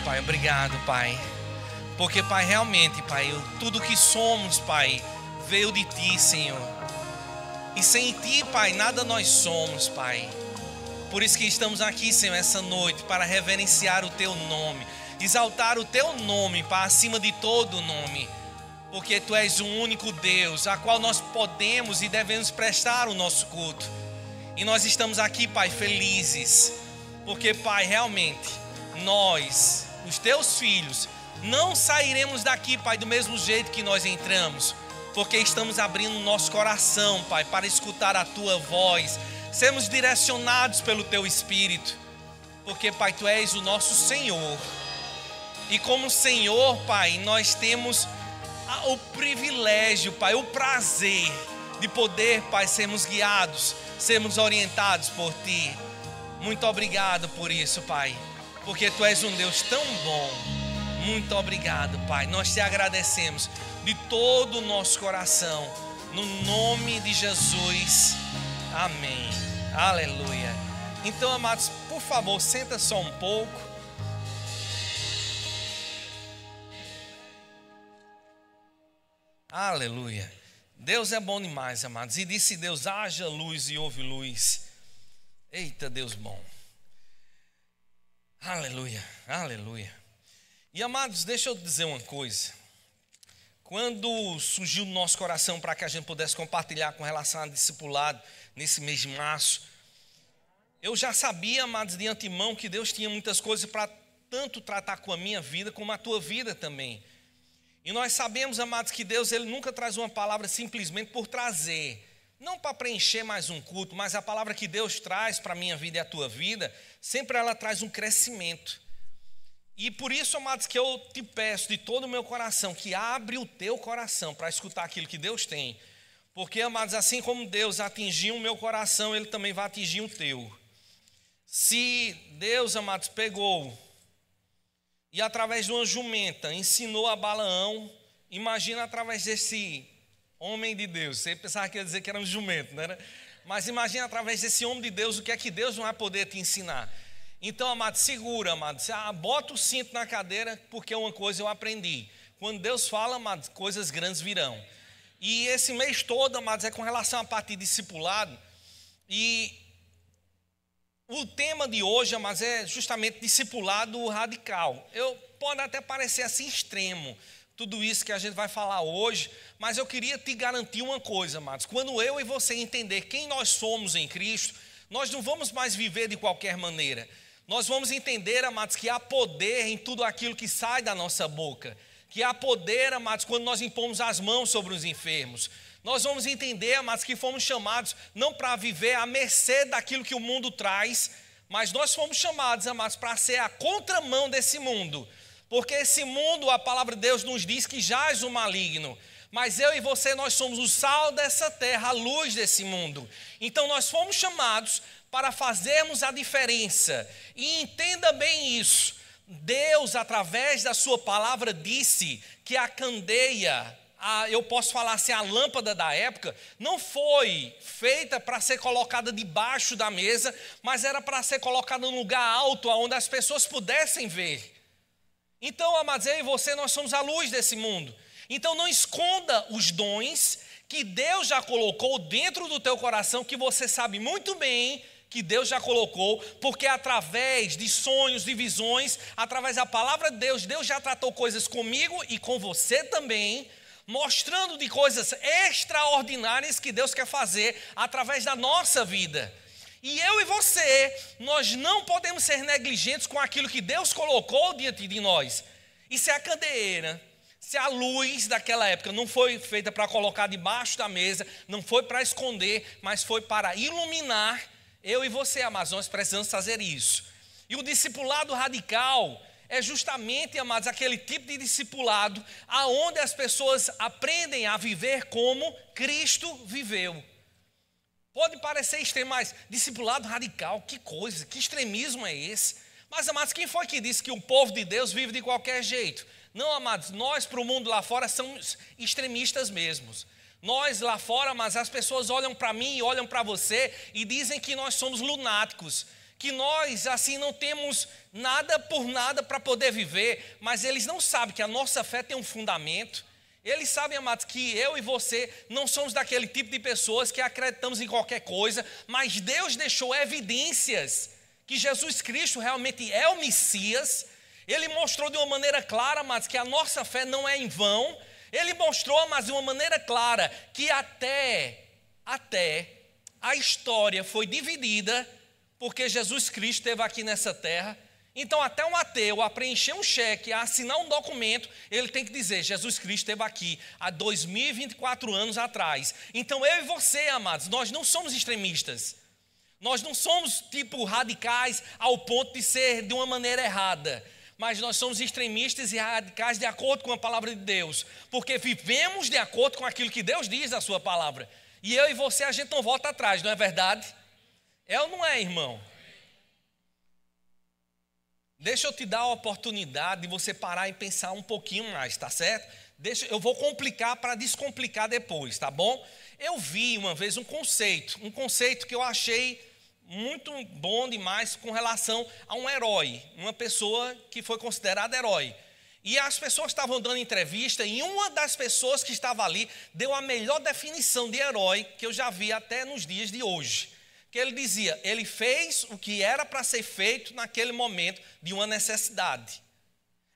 Pai, obrigado, Pai. Porque, Pai, realmente, Pai, tudo que somos, Pai, veio de Ti, Senhor. E sem Ti, Pai, nada nós somos, Pai. Por isso que estamos aqui, Senhor, essa noite, para reverenciar o Teu nome, exaltar o Teu nome, Pai, acima de todo nome. Porque Tu és o único Deus, a qual nós podemos e devemos prestar o nosso culto. E nós estamos aqui, Pai, felizes. Porque, Pai, realmente, nós, os Teus filhos, não sairemos daqui, Pai, do mesmo jeito que nós entramos. Porque estamos abrindo o nosso coração, Pai, para escutar a Tua voz. Sermos direcionados pelo Teu Espírito. Porque, Pai, Tu és o nosso Senhor. E como Senhor, Pai, nós temos o privilégio, Pai, o prazer de poder, Pai, sermos guiados, sermos orientados por Ti. Muito obrigado por isso, Pai, porque Tu és um Deus tão bom. Muito obrigado, Pai. Nós Te agradecemos de todo o nosso coração, no nome de Jesus. Amém. Aleluia. Então, amados, por favor, senta só um pouco. Aleluia. Deus é bom demais, amados. E disse Deus: haja luz e houve luz. Eita, Deus bom. Aleluia, aleluia. E, amados, deixa eu dizer uma coisa. Quando surgiu no nosso coração para que a gente pudesse compartilhar com relação a discipulado nesse mês de março, eu já sabia, amados, de antemão que Deus tinha muitas coisas para tanto tratar com a minha vida como a tua vida também. E nós sabemos, amados, que Deus, Ele nunca traz uma palavra simplesmente por trazer. Não para preencher mais um culto, mas a palavra que Deus traz para a minha vida e a tua vida, sempre ela traz um crescimento. E por isso, amados, que eu te peço de todo o meu coração, que abre o teu coração para escutar aquilo que Deus tem. Porque, amados, assim como Deus atingiu o meu coração, Ele também vai atingir o teu. Se Deus, amados, pegou e através de uma jumenta ensinou a Balaão, imagina através desse homem de Deus. Você pensava que ia dizer que era um jumento, não era? Mas imagina através desse homem de Deus o que é que Deus não vai poder te ensinar. Então, amado, segura, amado. Bota o cinto na cadeira, porque uma coisa eu aprendi. Quando Deus fala, amado, coisas grandes virão. E esse mês todo, amados, é com relação à parte de discipulado. E o tema de hoje, amados, é justamente discipulado radical. Pode até parecer assim extremo, tudo isso que a gente vai falar hoje, mas eu queria te garantir uma coisa, amados. Quando eu e você entender quem nós somos em Cristo, nós não vamos mais viver de qualquer maneira. Nós vamos entender, amados, que há poder em tudo aquilo que sai da nossa boca. Que há poder, amados, quando nós impomos as mãos sobre os enfermos. Nós vamos entender, amados, que fomos chamados não para viver à mercê daquilo que o mundo traz, mas nós fomos chamados, amados, para ser a contramão desse mundo. Porque esse mundo, a palavra de Deus nos diz que jaz o maligno. Mas eu e você, nós somos o sal dessa terra, a luz desse mundo. Então nós fomos chamados para fazermos a diferença. E entenda bem isso. Deus, através da sua palavra, disse que a candeia, eu posso falar assim, a lâmpada da época, não foi feita para ser colocada debaixo da mesa, mas era para ser colocada num lugar alto, onde as pessoas pudessem ver. Então, amados, eu e você, nós somos a luz desse mundo. Então não esconda os dons que Deus já colocou dentro do teu coração, que você sabe muito bem que Deus já colocou, porque através de sonhos, de visões, através da palavra de Deus, Deus já tratou coisas comigo e com você também, mostrando de coisas extraordinárias que Deus quer fazer através da nossa vida. E eu e você, nós não podemos ser negligentes com aquilo que Deus colocou diante de nós. E se a candeeira, se a luz daquela época não foi feita para colocar debaixo da mesa, não foi para esconder, mas foi para iluminar, eu e você, amados, nós precisamos fazer isso. E o discipulado radical é justamente, amados, aquele tipo de discipulado aonde as pessoas aprendem a viver como Cristo viveu. Pode parecer extremo, mas discipulado radical, que coisa, que extremismo é esse? Mas, amados, quem foi que disse que o povo de Deus vive de qualquer jeito? Não, amados, nós para o mundo lá fora somos extremistas mesmos. Nós lá fora, mas as pessoas olham para mim e olham para você e dizem que nós somos lunáticos, que nós assim não temos nada por nada para poder viver, mas eles não sabem que a nossa fé tem um fundamento. Eles sabem, amados, que eu e você não somos daquele tipo de pessoas que acreditamos em qualquer coisa, mas Deus deixou evidências que Jesus Cristo realmente é o Messias. Ele mostrou de uma maneira clara, amados, que a nossa fé não é em vão. Ele mostrou, mas de uma maneira clara, que até a história foi dividida, porque Jesus Cristo esteve aqui nessa terra. Então até um ateu, a preencher um cheque, a assinar um documento, ele tem que dizer, Jesus Cristo esteve aqui há 2024 anos atrás. Então eu e você, amados, nós não somos extremistas. Nós não somos tipo radicais ao ponto de ser de uma maneira errada. Mas nós somos extremistas e radicais de acordo com a palavra de Deus, porque vivemos de acordo com aquilo que Deus diz na sua palavra. E eu e você, a gente não volta atrás, não é verdade? É ou não é, irmão? Deixa eu te dar a oportunidade de você parar e pensar um pouquinho mais, tá certo? Eu vou complicar para descomplicar depois, tá bom? Eu vi uma vez um conceito que eu achei muito bom demais com relação a um herói, uma pessoa que foi considerada herói. E as pessoas estavam dando entrevista e uma das pessoas que estava ali deu a melhor definição de herói que eu já vi até nos dias de hoje. Que ele dizia, ele fez o que era para ser feito naquele momento de uma necessidade.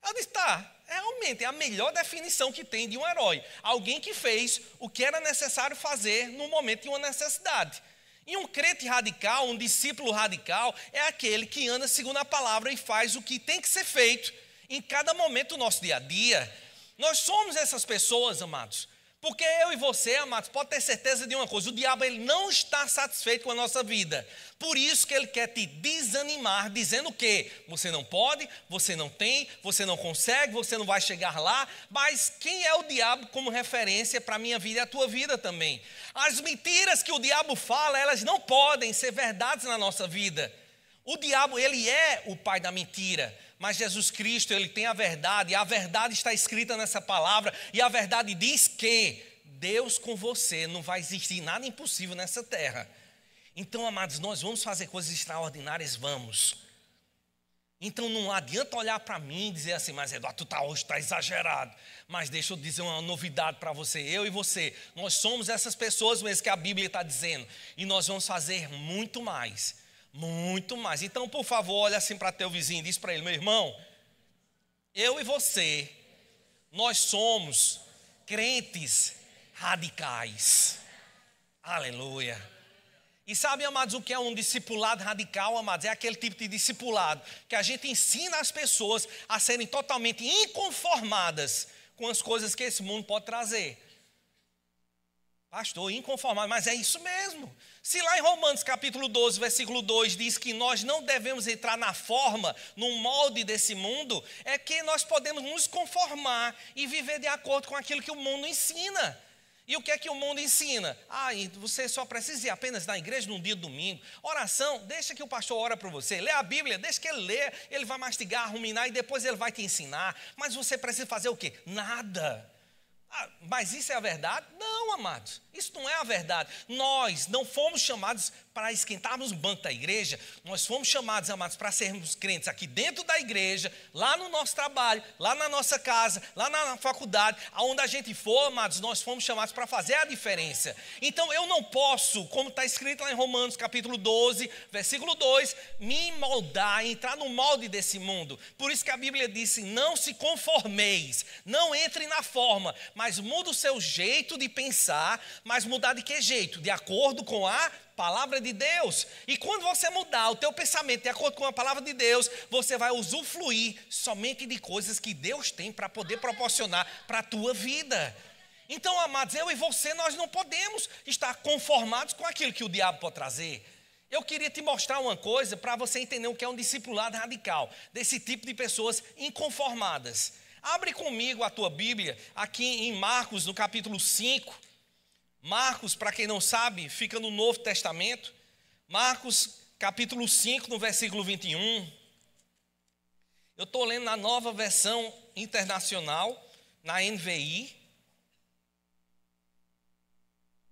Eu disse, tá, realmente é a melhor definição que tem de um herói. Alguém que fez o que era necessário fazer no momento de uma necessidade. E um crente radical, um discípulo radical, é aquele que anda segundo a palavra e faz o que tem que ser feito em cada momento do nosso dia a dia. Nós somos essas pessoas, amados. Porque eu e você, amados, pode ter certeza de uma coisa, o diabo ele não está satisfeito com a nossa vida. Por isso que ele quer te desanimar, dizendo que você não pode, você não tem, você não consegue, você não vai chegar lá. Mas quem é o diabo como referência para a minha vida e a tua vida também? As mentiras que o diabo fala, elas não podem ser verdades na nossa vida. O diabo, ele é o pai da mentira, mas Jesus Cristo, ele tem a verdade, e a verdade está escrita nessa palavra, e a verdade diz que Deus com você não vai existir nada impossível nessa terra. Então, amados, nós vamos fazer coisas extraordinárias, vamos. Então não adianta olhar para mim e dizer assim, mas Eduardo, tu hoje está exagerado. Mas deixa eu dizer uma novidade para você, eu e você, nós somos essas pessoas mesmo que a Bíblia está dizendo, e nós vamos fazer muito mais. Muito mais. Então, por favor, olha assim para teu vizinho e diz para ele, meu irmão, eu e você, nós somos crentes radicais. Aleluia. E sabe, amados, o que é um discipulado radical, amados? É aquele tipo de discipulado que a gente ensina as pessoas a serem totalmente inconformadas com as coisas que esse mundo pode trazer. Pastor, inconformado, mas é isso mesmo. Se lá em Romanos capítulo 12, versículo 2 diz que nós não devemos entrar na forma, no molde desse mundo, é que nós podemos nos conformar e viver de acordo com aquilo que o mundo ensina. E o que é que o mundo ensina? Você só precisa ir apenas na igreja num dia de domingo. Oração, deixa que o pastor ora para você. Lê a Bíblia, deixa que ele lê. Ele vai mastigar, ruminar e depois ele vai te ensinar. Mas você precisa fazer o quê? Nada. Mas isso é a verdade? Não, amados, isso não é a verdade. Nós não fomos chamados para esquentarmos o banco da igreja. Nós fomos chamados, amados, para sermos crentes aqui dentro da igreja, lá no nosso trabalho, lá na nossa casa, lá na faculdade, aonde a gente for, amados, nós fomos chamados para fazer a diferença. Então eu não posso, como está escrito lá em Romanos capítulo 12, versículo 2, me moldar, entrar no molde desse mundo. Por isso que a Bíblia disse, não se conformeis, não entre na forma, mas muda o seu jeito de pensar, mas mudar de que jeito? De acordo com a palavra de Deus. E quando você mudar o teu pensamento de acordo com a palavra de Deus, você vai usufruir somente de coisas que Deus tem para poder proporcionar para a tua vida. Então, amados, eu e você, nós não podemos estar conformados com aquilo que o diabo pode trazer. Eu queria te mostrar uma coisa para você entender o que é um discipulado radical, desse tipo de pessoas inconformadas. Abre comigo a tua Bíblia, aqui em Marcos, no capítulo 5. Marcos, para quem não sabe, fica no Novo Testamento. Marcos, capítulo 5, no versículo 21. Eu estou lendo na Nova Versão Internacional, na NVI.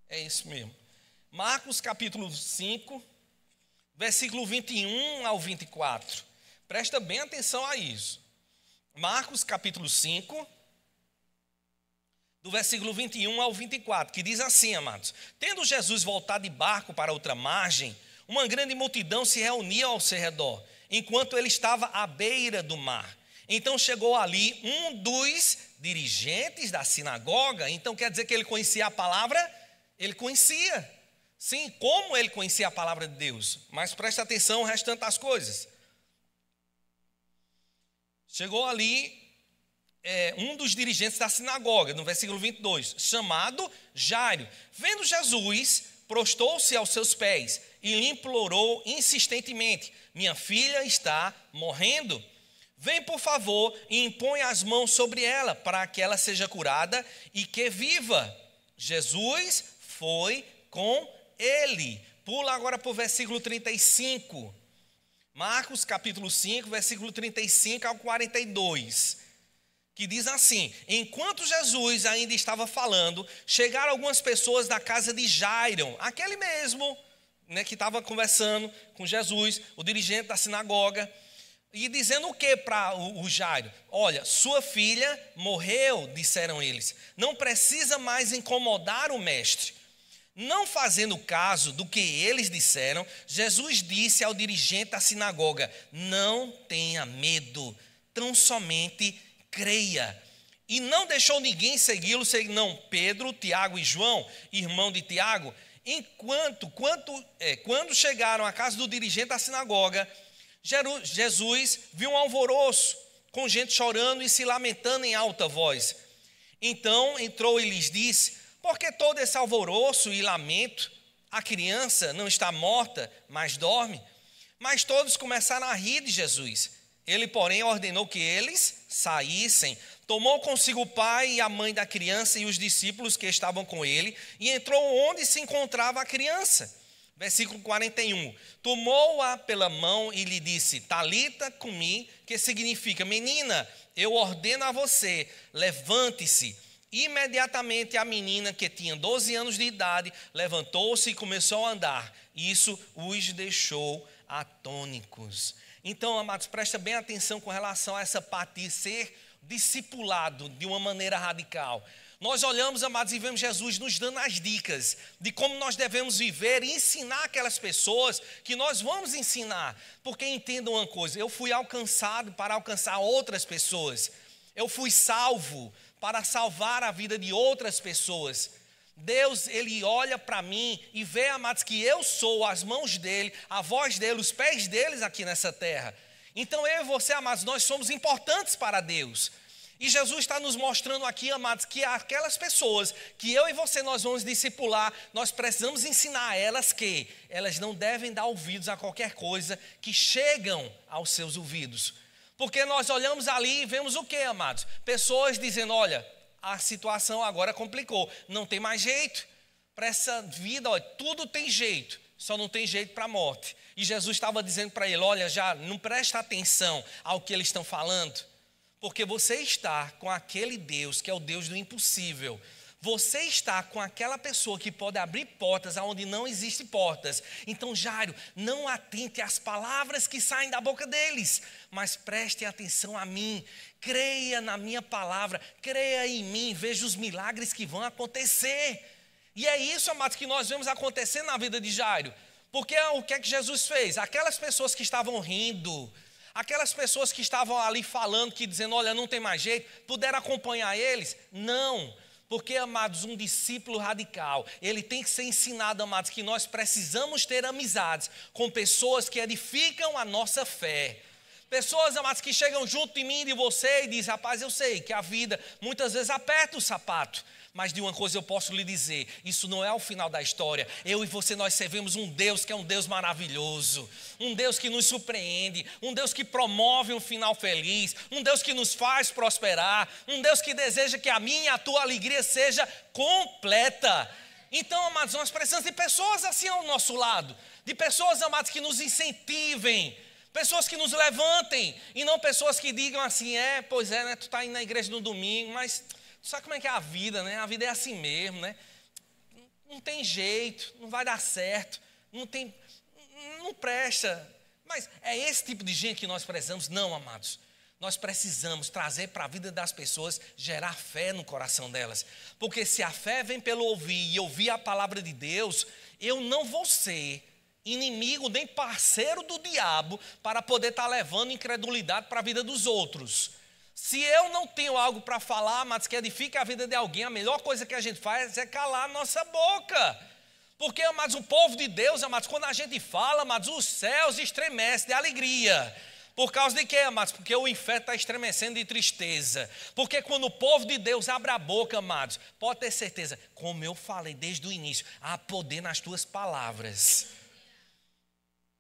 É isso mesmo. Marcos, capítulo 5, versículo 21 ao 24. Presta bem atenção a isso. Marcos capítulo 5, do versículo 21 ao 24, que diz assim, amados: tendo Jesus voltado de barco para outra margem, uma grande multidão se reunia ao seu redor, enquanto ele estava à beira do mar. Então chegou ali um dos dirigentes da sinagoga. Então quer dizer que ele conhecia a palavra? Ele conhecia. Sim, como ele conhecia a palavra de Deus. Mas presta atenção ao restante das coisas. Chegou ali um dos dirigentes da sinagoga, no versículo 22, chamado Jairo. Vendo Jesus, prostou-se aos seus pés e lhe implorou insistentemente: minha filha está morrendo. Vem, por favor, e impõe as mãos sobre ela, para que ela seja curada e que viva. Jesus foi com ele. Pula agora para o versículo 35. Marcos capítulo 5, versículo 35 ao 42. Que diz assim: enquanto Jesus ainda estava falando, chegaram algumas pessoas da casa de Jairo, aquele mesmo, que estava conversando com Jesus, o dirigente da sinagoga, e dizendo o que para o Jairo? Olha, sua filha morreu, disseram eles. Não precisa mais incomodar o mestre. Não fazendo caso do que eles disseram, Jesus disse ao dirigente da sinagoga: não tenha medo, tão somente creia. E não deixou ninguém segui-lo, senão Pedro, Tiago e João, irmão de Tiago. Quando chegaram à casa do dirigente da sinagoga, Jesus viu um alvoroço, com gente chorando e se lamentando em alta voz. Então entrou e lhes disse: por que todo esse alvoroço e lamento? A criança não está morta, mas dorme. Mas todos começaram a rir de Jesus. Ele, porém, ordenou que eles saíssem. Tomou consigo o pai e a mãe da criança e os discípulos que estavam com ele, e entrou onde se encontrava a criança. Versículo 41. Tomou-a pela mão e lhe disse: Talita cumi, que significa: menina, eu ordeno a você, levante-se. Imediatamente a menina, que tinha 12 anos de idade, levantou-se e começou a andar. Isso os deixou atônicos. Então, amados, presta bem atenção com relação a essa parte de ser discipulado de uma maneira radical. Nós olhamos, amados, e vemos Jesus nos dando as dicas de como nós devemos viver e ensinar aquelas pessoas que nós vamos ensinar. Porque entendam uma coisa: eu fui alcançado para alcançar outras pessoas. Eu fui salvo para salvar a vida de outras pessoas. Deus, Ele olha para mim e vê, amados, que eu sou as mãos dEle, a voz dEle, os pés dEles aqui nessa terra. Então eu e você, amados, nós somos importantes para Deus. E Jesus está nos mostrando aqui, amados, que aquelas pessoas que eu e você nós vamos discipular, nós precisamos ensinar a elas que elas não devem dar ouvidos a qualquer coisa que chegam aos seus ouvidos. Porque nós olhamos ali e vemos o que, amados? Pessoas dizendo: olha, a situação agora complicou, não tem mais jeito. Para essa vida, olha, tudo tem jeito, só não tem jeito para a morte. E Jesus estava dizendo para ele: olha, já não presta atenção ao que eles estão falando. Porque você está com aquele Deus que é o Deus do impossível. Você está com aquela pessoa que pode abrir portas aonde não existem portas. Então, Jairo, não atente às palavras que saem da boca deles, mas preste atenção a mim. Creia na minha palavra, creia em mim, veja os milagres que vão acontecer. E é isso, amados, que nós vemos acontecer na vida de Jairo. Porque o que é que Jesus fez? Aquelas pessoas que estavam rindo, aquelas pessoas que estavam ali falando, que dizendo: olha, não tem mais jeito, puderam acompanhar eles? Não, porque, amados, um discípulo radical, ele tem que ser ensinado, amados, que nós precisamos ter amizades com pessoas que edificam a nossa fé. Pessoas, amados, que chegam junto de mim e de você e dizem: rapaz, eu sei que a vida muitas vezes aperta o sapato, mas de uma coisa eu posso lhe dizer: isso não é o final da história. Eu e você, nós servimos um Deus que é um Deus maravilhoso, um Deus que nos surpreende, um Deus que promove um final feliz, um Deus que nos faz prosperar, um Deus que deseja que a minha e a tua alegria seja completa. Então, amados, nós precisamos de pessoas assim ao nosso lado, de pessoas, amados, que nos incentivem, pessoas que nos levantem, e não pessoas que digam assim: pois é, né, tu está indo na igreja no domingo, mas sabe como é que é a vida, né? A vida é assim mesmo, né? Não tem jeito, não vai dar certo, não tem não presta. Mas é esse tipo de gente que nós precisamos? Não, amados. Nós precisamos trazer para a vida das pessoas, gerar fé no coração delas. Porque se a fé vem pelo ouvir e ouvir a palavra de Deus, eu não vou ser inimigo nem parceiro do diabo para poder estar levando incredulidade para a vida dos outros. Se eu não tenho algo para falar, mas que edifique a vida de alguém, a melhor coisa que a gente faz é calar a nossa boca. Porque, amados, o povo de Deus, amados, quando a gente fala, amados, os céus estremecem de alegria. Por causa de quê, amados? Porque o inferno está estremecendo de tristeza. Porque quando o povo de Deus abre a boca, amados, pode ter certeza, como eu falei desde o início, há poder nas tuas palavras.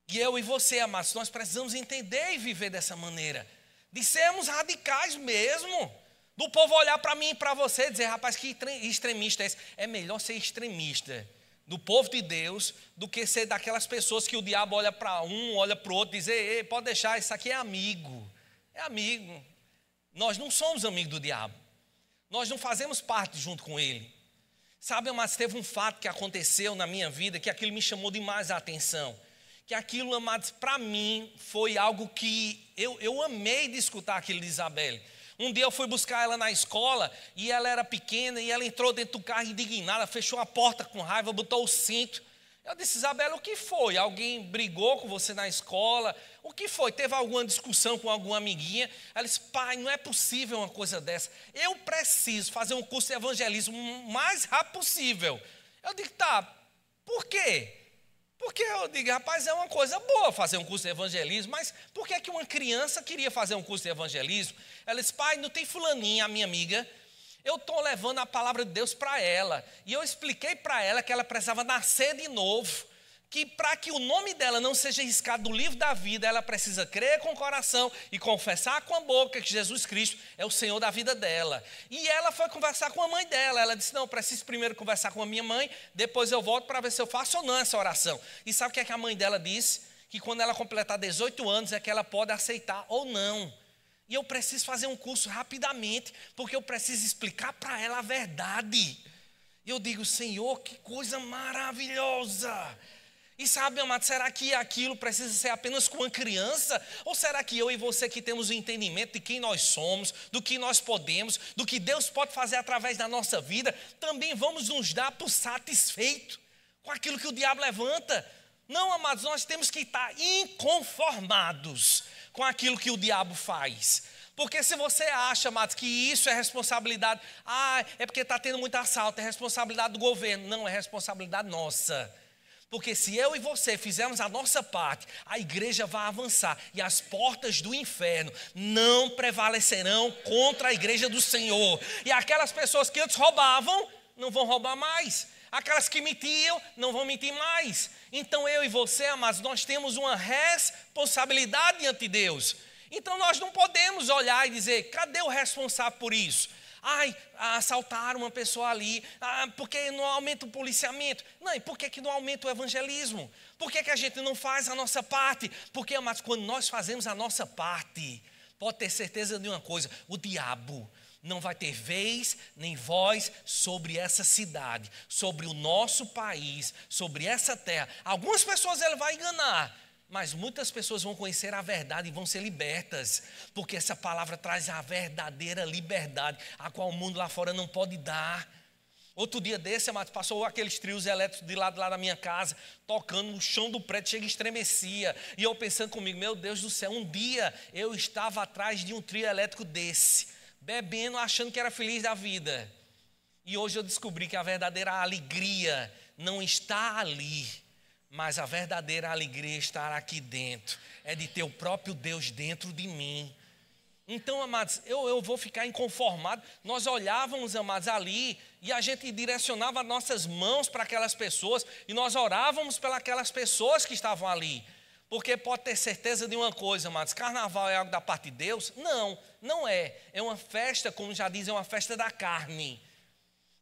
E eu e você, amados, nós precisamos entender e viver dessa maneira. De sermos radicais mesmo. Do povo olhar para mim e para você e dizer, rapaz, que extremista é esse? É melhor ser extremista do povo de Deus do que ser daquelas pessoas que o diabo olha para um, olha para o outro e dizer, ei, pode deixar, isso aqui é amigo. É amigo. Nós não somos amigos do diabo. Nós não fazemos parte junto com ele. Sabe, mas teve um fato que aconteceu na minha vida que aquilo me chamou demais a atenção. Que aquilo, amados, para mim foi algo que eu amei de escutar aquilo de Isabelle. Um dia eu fui buscar ela na escola e ela era pequena e ela entrou dentro do carro indignada, fechou a porta com raiva, botou o cinto. Eu disse, Isabelle, o que foi? Alguém brigou com você na escola? O que foi? Teve alguma discussão com alguma amiguinha? Ela disse, pai, não é possível uma coisa dessa. Eu preciso fazer um curso de evangelismo o mais rápido possível. Eu digo, tá, por quê? Porque eu digo, rapaz, é uma coisa boa fazer um curso de evangelismo, mas por que uma criança queria fazer um curso de evangelismo? Ela disse, pai, não tem fulaninha, a minha amiga, eu estou levando a palavra de Deus para ela, e eu expliquei para ela que ela precisava nascer de novo, que para que o nome dela não seja riscado do livro da vida, ela precisa crer com o coração e confessar com a boca que Jesus Cristo é o Senhor da vida dela. E ela foi conversar com a mãe dela. Ela disse, não, eu preciso primeiro conversar com a minha mãe, depois eu volto para ver se eu faço ou não essa oração. E sabe o que é que a mãe dela disse? Que quando ela completar 18 anos é que ela pode aceitar ou não. E eu preciso fazer um curso rapidamente, porque eu preciso explicar para ela a verdade. E eu digo, Senhor, que coisa maravilhosa! E sabe, amado, será que aquilo precisa ser apenas com uma criança? Ou será que eu e você que temos o entendimento de quem nós somos, do que nós podemos, do que Deus pode fazer através da nossa vida, também vamos nos dar por satisfeito com aquilo que o diabo levanta? Não, amados, nós temos que estar inconformados com aquilo que o diabo faz. Porque se você acha, amados, que isso é responsabilidade, é porque está tendo muito assalto, é responsabilidade do governo. Não, é responsabilidade nossa. Porque se eu e você fizermos a nossa parte, a igreja vai avançar e as portas do inferno não prevalecerão contra a igreja do Senhor. E aquelas pessoas que antes roubavam, não vão roubar mais. Aquelas que mentiam, não vão mentir mais. Então eu e você, amados, nós temos uma responsabilidade diante de Deus. Então nós não podemos olhar e dizer, cadê o responsável por isso? Assaltaram uma pessoa ali, porque não aumenta o policiamento. Não, e por que não aumenta o evangelismo? Por que a gente não faz a nossa parte? Porque, amados, quando nós fazemos a nossa parte, pode ter certeza de uma coisa, o diabo não vai ter vez nem voz sobre essa cidade, sobre o nosso país, sobre essa terra. Algumas pessoas ele vai enganar, mas muitas pessoas vão conhecer a verdade e vão ser libertas, porque essa palavra traz a verdadeira liberdade, a qual o mundo lá fora não pode dar. Outro dia desse, amados, passou aqueles trios elétricos de lado lá da minha casa, tocando no chão do prédio, chega e estremecia. E eu pensando comigo, meu Deus do céu, um dia eu estava atrás de um trio elétrico desse, bebendo, achando que era feliz da vida. E hoje eu descobri que a verdadeira alegria não está ali, mas a verdadeira alegria está aqui dentro, é de ter o próprio Deus dentro de mim. Então, amados, eu vou ficar inconformado. Nós olhávamos, amados, ali e a gente direcionava nossas mãos para aquelas pessoas e nós orávamos pelas pessoas que estavam ali. Porque pode ter certeza de uma coisa, amados, carnaval é algo da parte de Deus? Não, não é. É uma festa, como já dizem, é uma festa da carne.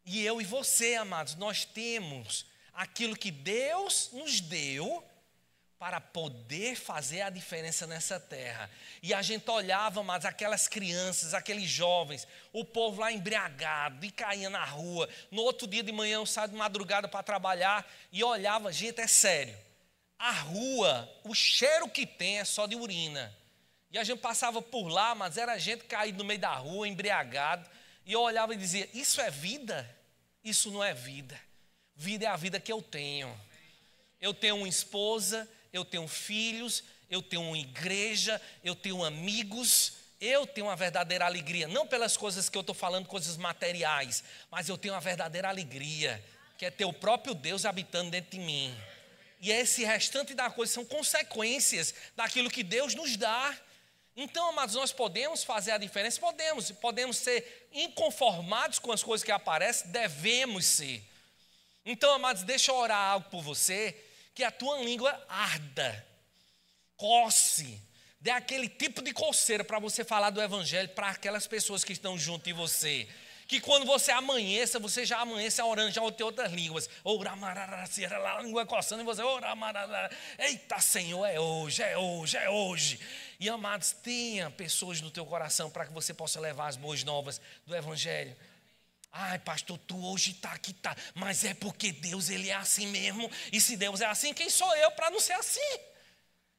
E eu e você, amados, nós temos aquilo que Deus nos deu para poder fazer a diferença nessa terra. E a gente olhava, mas aquelas crianças, aqueles jovens, o povo lá embriagado e caía na rua. No outro dia de manhã eu saio de madrugada para trabalhar e olhava, gente, é sério. a rua, o cheiro que tem é só de urina. E a gente passava por lá, mas era gente caída no meio da rua, embriagado. E eu olhava e dizia, isso é vida? Isso não é vida. Vida é a vida que eu tenho. Eu tenho uma esposa, eu tenho filhos, eu tenho uma igreja, eu tenho amigos. Eu tenho uma verdadeira alegria, não pelas coisas que eu estou falando, coisas materiais, mas eu tenho uma verdadeira alegria, que é ter o próprio Deus habitando dentro de mim. E esse restante da coisa são consequências daquilo que Deus nos dá. Então, amados, nós podemos fazer a diferença? Podemos ser inconformados com as coisas que aparecem, devemos ser. Então, amados, deixa eu orar algo por você, que a tua língua arda, coce, dê aquele tipo de coceira para você falar do evangelho para aquelas pessoas que estão junto de você. Que quando você amanheça, você já amanheça orando, já tem outras línguas. A língua coçando e você, eita Senhor, é hoje, é hoje, é hoje. E amados, tenha pessoas no teu coração para que você possa levar as boas novas do evangelho. Ai, pastor, tu hoje está aqui, tá. Mas é porque Deus, ele é assim mesmo. E se Deus é assim, quem sou eu para não ser assim?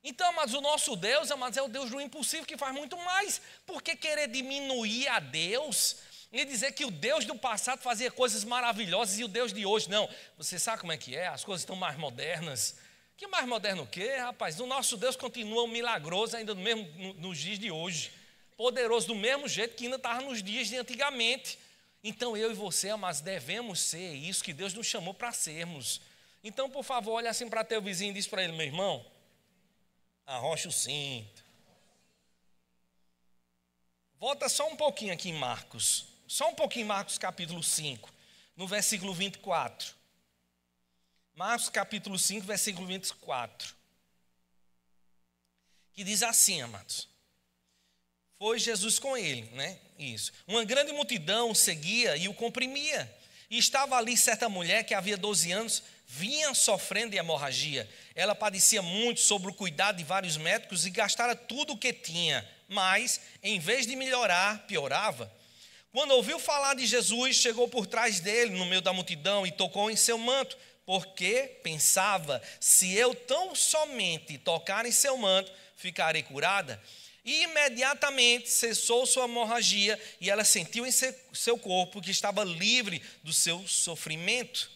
Então, amados, o nosso Deus, amados, é o Deus do impossível que faz muito mais. Por que querer diminuir a Deus e dizer que o Deus do passado fazia coisas maravilhosas e o Deus de hoje não? Você sabe como é que é? As coisas estão mais modernas. Que mais moderno o quê, rapaz? O nosso Deus continua milagroso ainda nos dias de hoje. Poderoso do mesmo jeito que ainda estava nos dias de antigamente. Então, eu e você, amados, devemos ser isso que Deus nos chamou para sermos. Então, por favor, olha assim para teu vizinho e diz para ele, meu irmão, arrocha o cinto. Volta só um pouquinho aqui em Marcos. Só um pouquinho em Marcos capítulo 5, no versículo 24. Marcos capítulo 5, versículo 24. Que diz assim, amados. Foi Jesus com ele, né? Isso. Uma grande multidão seguia e o comprimia. E estava ali certa mulher que havia 12 anos, vinha sofrendo de hemorragia. Ela padecia muito sobre o cuidado de vários médicos e gastara tudo o que tinha. Mas, em vez de melhorar, piorava. Quando ouviu falar de Jesus, chegou por trás dele, no meio da multidão, e tocou em seu manto, porque pensava, se eu tão somente tocar em seu manto, ficarei curada. E imediatamente cessou sua hemorragia, e ela sentiu em seu corpo que estava livre do seu sofrimento.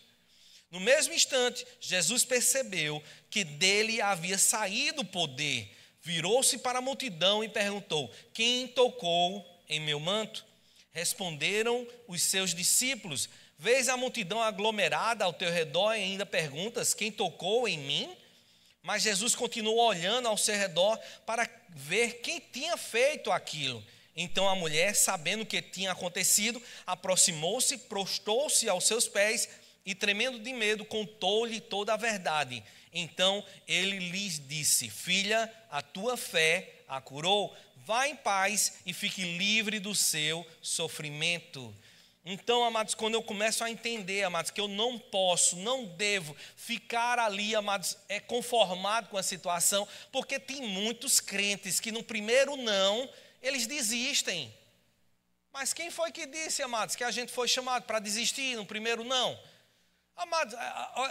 No mesmo instante, Jesus percebeu que dele havia saído o poder. Virou-se para a multidão e perguntou, quem tocou em meu manto? Responderam os seus discípulos, vês a multidão aglomerada ao teu redor e ainda perguntas, quem tocou em mim? Mas Jesus continuou olhando ao seu redor para ver quem tinha feito aquilo. Então a mulher, sabendo o que tinha acontecido, aproximou-se, prostou-se aos seus pés e, tremendo de medo, contou-lhe toda a verdade. Então ele lhes disse, filha, a tua fé a curou. Vá em paz e fique livre do seu sofrimento. Então, amados, quando eu começo a entender, amados, que eu não posso, não devo ficar ali, amados, conformado com a situação, porque tem muitos crentes que no primeiro não, eles desistem. Mas quem foi que disse, amados, que a gente foi chamado para desistir no primeiro não? Amados,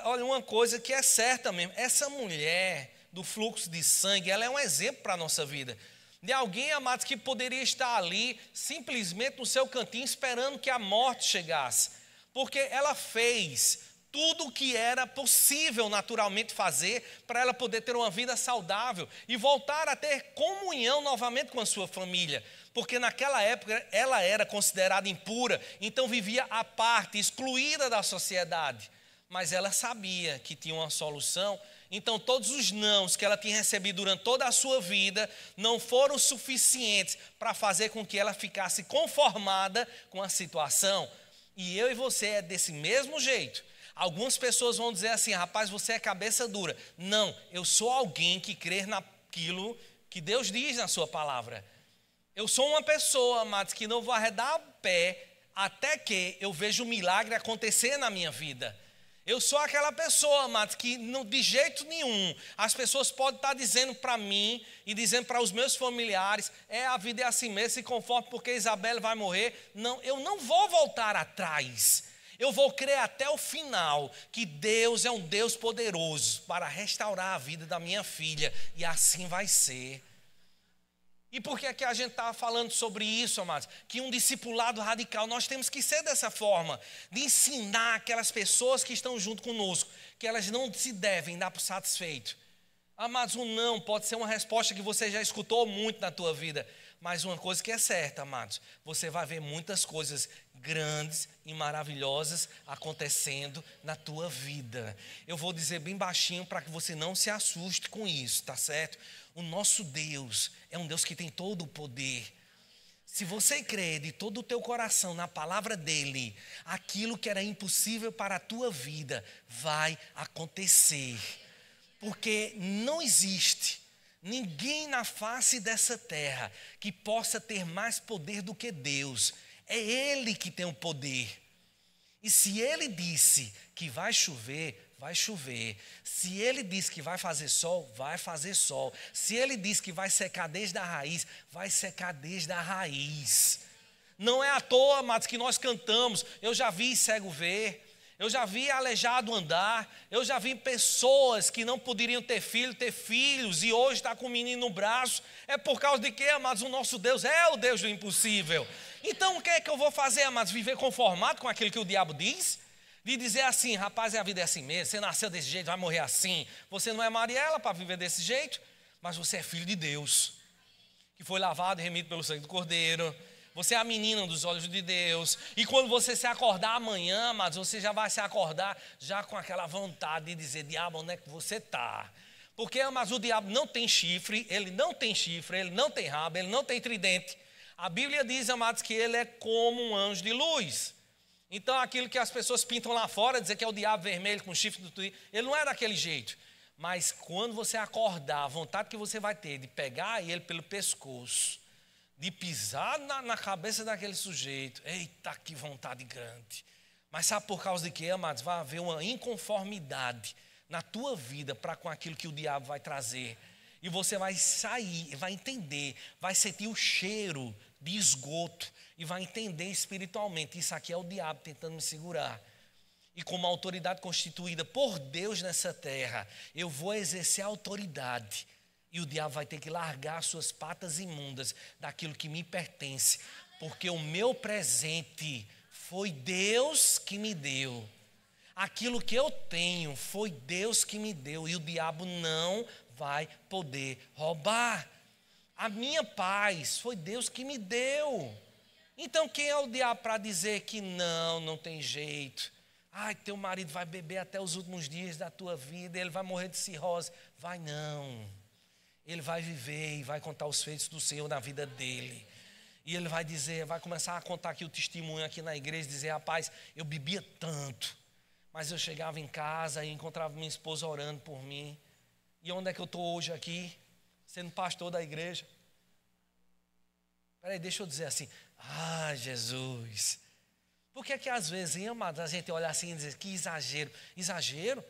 olha uma coisa que é certa mesmo, essa mulher do fluxo de sangue, ela é um exemplo para a nossa vida. De alguém, amados, que poderia estar ali simplesmente no seu cantinho esperando que a morte chegasse. Porque ela fez tudo o que era possível naturalmente fazer para ela poder ter uma vida saudável e voltar a ter comunhão novamente com a sua família. Porque naquela época ela era considerada impura, então vivia à parte, excluída da sociedade. Mas ela sabia que tinha uma solução. Então todos os nãos que ela tinha recebido durante toda a sua vida não foram suficientes para fazer com que ela ficasse conformada com a situação. E eu e você é desse mesmo jeito. Algumas pessoas vão dizer assim, rapaz, você é cabeça dura. Não, eu sou alguém que crê naquilo que Deus diz na sua palavra. Eu sou uma pessoa, amados, que não vou arredar o pé até que eu veja o milagre acontecer na minha vida. Eu sou aquela pessoa, amados, que de jeito nenhum as pessoas podem estar dizendo para mim e dizendo para os meus familiares, a vida é assim mesmo, se conforme porque Isabela vai morrer. Não, eu não vou voltar atrás. Eu vou crer até o final que Deus é um Deus poderoso para restaurar a vida da minha filha. E assim vai ser. E por que é que a gente está falando sobre isso, amados? Que um discipulado radical, nós temos que ser dessa forma, de ensinar aquelas pessoas que estão junto conosco, que elas não se devem dar por satisfeito. Amados, um não pode ser uma resposta que você já escutou muito na tua vida, mas uma coisa que é certa, amados, você vai ver muitas coisas grandes e maravilhosas acontecendo na tua vida. Eu vou dizer bem baixinho para que você não se assuste com isso, tá certo? O nosso Deus é um Deus que tem todo o poder. Se você crer de todo o teu coração na palavra dele, aquilo que era impossível para a tua vida vai acontecer. Porque não existe ninguém na face dessa terra que possa ter mais poder do que Deus. É Ele que tem o poder. E se Ele disse que vai chover, vai chover. Se Ele disse que vai fazer sol, vai fazer sol. Se Ele disse que vai secar desde a raiz, vai secar desde a raiz. Não é à toa, amados, que nós cantamos. Eu já vi cego ver. Eu já vi aleijado andar, eu já vi pessoas que não poderiam ter filhos e hoje está com o menino no braço. É por causa de quê, amados? O nosso Deus é o Deus do impossível. Então o que é que eu vou fazer, amados? Viver conformado com aquilo que o diabo diz? De dizer assim, rapaz, a vida é assim mesmo, você nasceu desse jeito, vai morrer assim. Você não é Mariela para viver desse jeito, mas você é filho de Deus, que foi lavado e remido pelo sangue do Cordeiro. Você é a menina dos olhos de Deus. E quando você se acordar amanhã, amados, você já vai se acordar já com aquela vontade de dizer, diabo, onde é que você está? Porque, amados, o diabo não tem chifre, ele não tem rabo, ele não tem tridente. A Bíblia diz, amados, que ele é como um anjo de luz. Então, aquilo que as pessoas pintam lá fora, dizer que é o diabo vermelho com chifre do tudo, ele não é daquele jeito. Mas quando você acordar, a vontade que você vai ter de pegar ele pelo pescoço, de pisar na cabeça daquele sujeito, eita, que vontade grande. Mas sabe por causa de quê, amados? Vai haver uma inconformidade na tua vida para com aquilo que o diabo vai trazer. E você vai sair, vai entender, vai sentir o cheiro de esgoto e vai entender espiritualmente, isso aqui é o diabo tentando me segurar. E como autoridade constituída por Deus nessa terra, eu vou exercer a autoridade. E o diabo vai ter que largar suas patas imundas daquilo que me pertence. Porque o meu presente foi Deus que me deu. Aquilo que eu tenho foi Deus que me deu. E o diabo não vai poder roubar. A minha paz foi Deus que me deu. Então quem é o diabo para dizer que não tem jeito? Ai, teu marido vai beber até os últimos dias da tua vida, ele vai morrer de cirrose. Vai não. Ele vai viver e vai contar os feitos do Senhor na vida dele. E ele vai dizer, vai começar a contar aqui o testemunho aqui na igreja, dizer, rapaz, eu bebia tanto, mas eu chegava em casa e encontrava minha esposa orando por mim. E onde é que eu estou hoje aqui? Sendo pastor da igreja. Peraí, deixa eu dizer assim, Jesus. Por que às vezes, hein, amados, a gente olha assim e diz, que exagero. Exagero?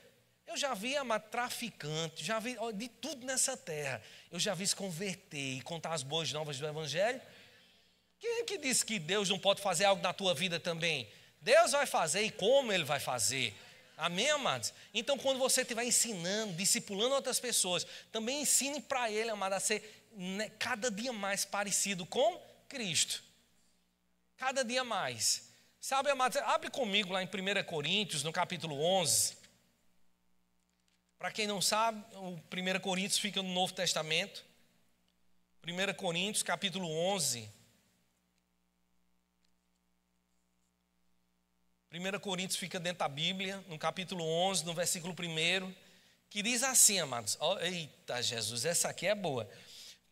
Eu já vi, amado, traficante, já vi de tudo nessa terra. Eu já vi se converter e contar as boas novas do evangelho. Quem é que disse que Deus não pode fazer algo na tua vida também? Deus vai fazer e como Ele vai fazer. Amém, amados? Então, quando você estiver ensinando, discipulando outras pessoas, também ensine para ele, amado, a ser cada dia mais parecido com Cristo. Cada dia mais. Sabe, amado, abre comigo lá em 1 Coríntios, no capítulo 11. Para quem não sabe, o 1 Coríntios fica no Novo Testamento. 1 Coríntios, capítulo 11. 1 Coríntios fica dentro da Bíblia, no capítulo 11, no versículo 1, que diz assim, amados. Eita, Jesus, essa aqui é boa.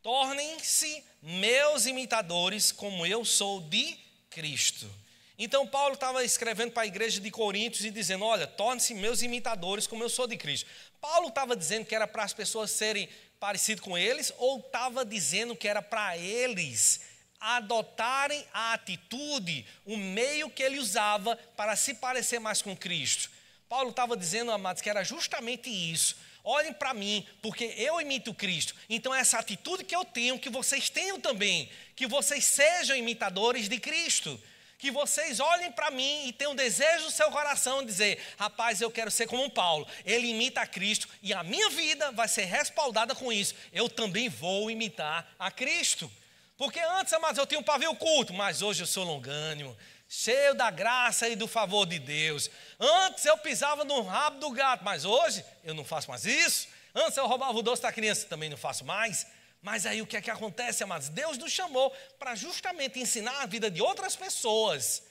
Tornem-se meus imitadores, como eu sou de Cristo. Então Paulo estava escrevendo para a igreja de Coríntios e dizendo, olha, tornem-se meus imitadores, como eu sou de Cristo. Paulo estava dizendo que era para as pessoas serem parecidas com eles, ou estava dizendo que era para eles adotarem a atitude, o meio que ele usava para se parecer mais com Cristo. Paulo estava dizendo, amados, que era justamente isso. Olhem para mim, porque eu imito Cristo. Então essa atitude que eu tenho, que vocês tenham também. Que vocês sejam imitadores de Cristo. que vocês olhem para mim e tenham desejo no seu coração de dizer: rapaz, eu quero ser como um Paulo, ele imita a Cristo e a minha vida vai ser respaldada com isso. Eu também vou imitar a Cristo. Porque antes, amados, eu tinha um pavio curto, mas hoje eu sou longânimo, cheio da graça e do favor de Deus. Antes eu pisava no rabo do gato, mas hoje eu não faço mais isso. Antes eu roubava o doce da criança, também não faço mais. Mas aí o que é que acontece, amados? Deus nos chamou para justamente ensinar a vida de outras pessoas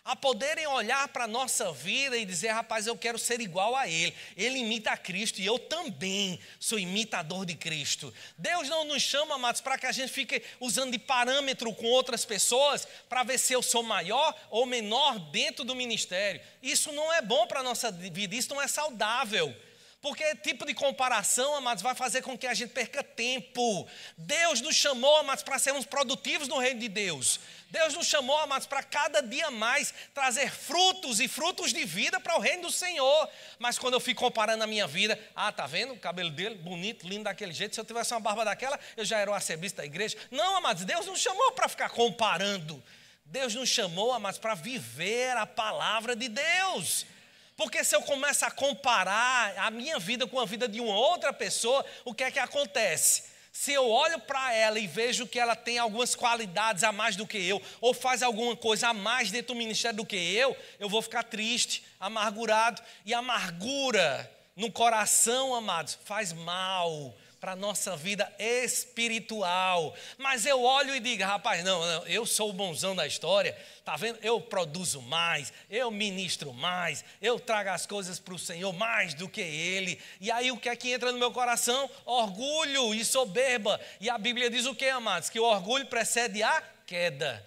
a poderem olhar para a nossa vida e dizer: rapaz, eu quero ser igual a Ele. Ele imita a Cristo e eu também sou imitador de Cristo. Deus não nos chama, amados, para que a gente fique usando de parâmetro com outras pessoas para ver se eu sou maior ou menor dentro do ministério. Isso não é bom para a nossa vida, isso não é saudável. Porque tipo de comparação, amados, vai fazer com que a gente perca tempo. Deus nos chamou, amados, para sermos produtivos no reino de Deus. Deus nos chamou, amados, para cada dia mais trazer frutos e frutos de vida para o reino do Senhor. Mas quando eu fico comparando a minha vida, tá vendo o cabelo dele, bonito, lindo daquele jeito. Se eu tivesse uma barba daquela, eu já era o arcebispo da igreja. Não, amados, Deus nos chamou para ficar comparando. Deus nos chamou, amados, para viver a palavra de Deus. Porque se eu começo a comparar a minha vida com a vida de uma outra pessoa, o que é que acontece? Se eu olho para ela e vejo que ela tem algumas qualidades a mais do que eu, ou faz alguma coisa a mais dentro do ministério do que eu vou ficar triste, amargurado. E amargura no coração, amados, faz mal para a nossa vida espiritual. Mas eu olho e digo: rapaz, não, eu sou o bonzão da história, tá vendo? Eu produzo mais, eu ministro mais, eu trago as coisas para o Senhor mais do que Ele. E aí o que é que entra no meu coração? Orgulho e soberba. E a Bíblia diz o que, amados? Que o orgulho precede a queda.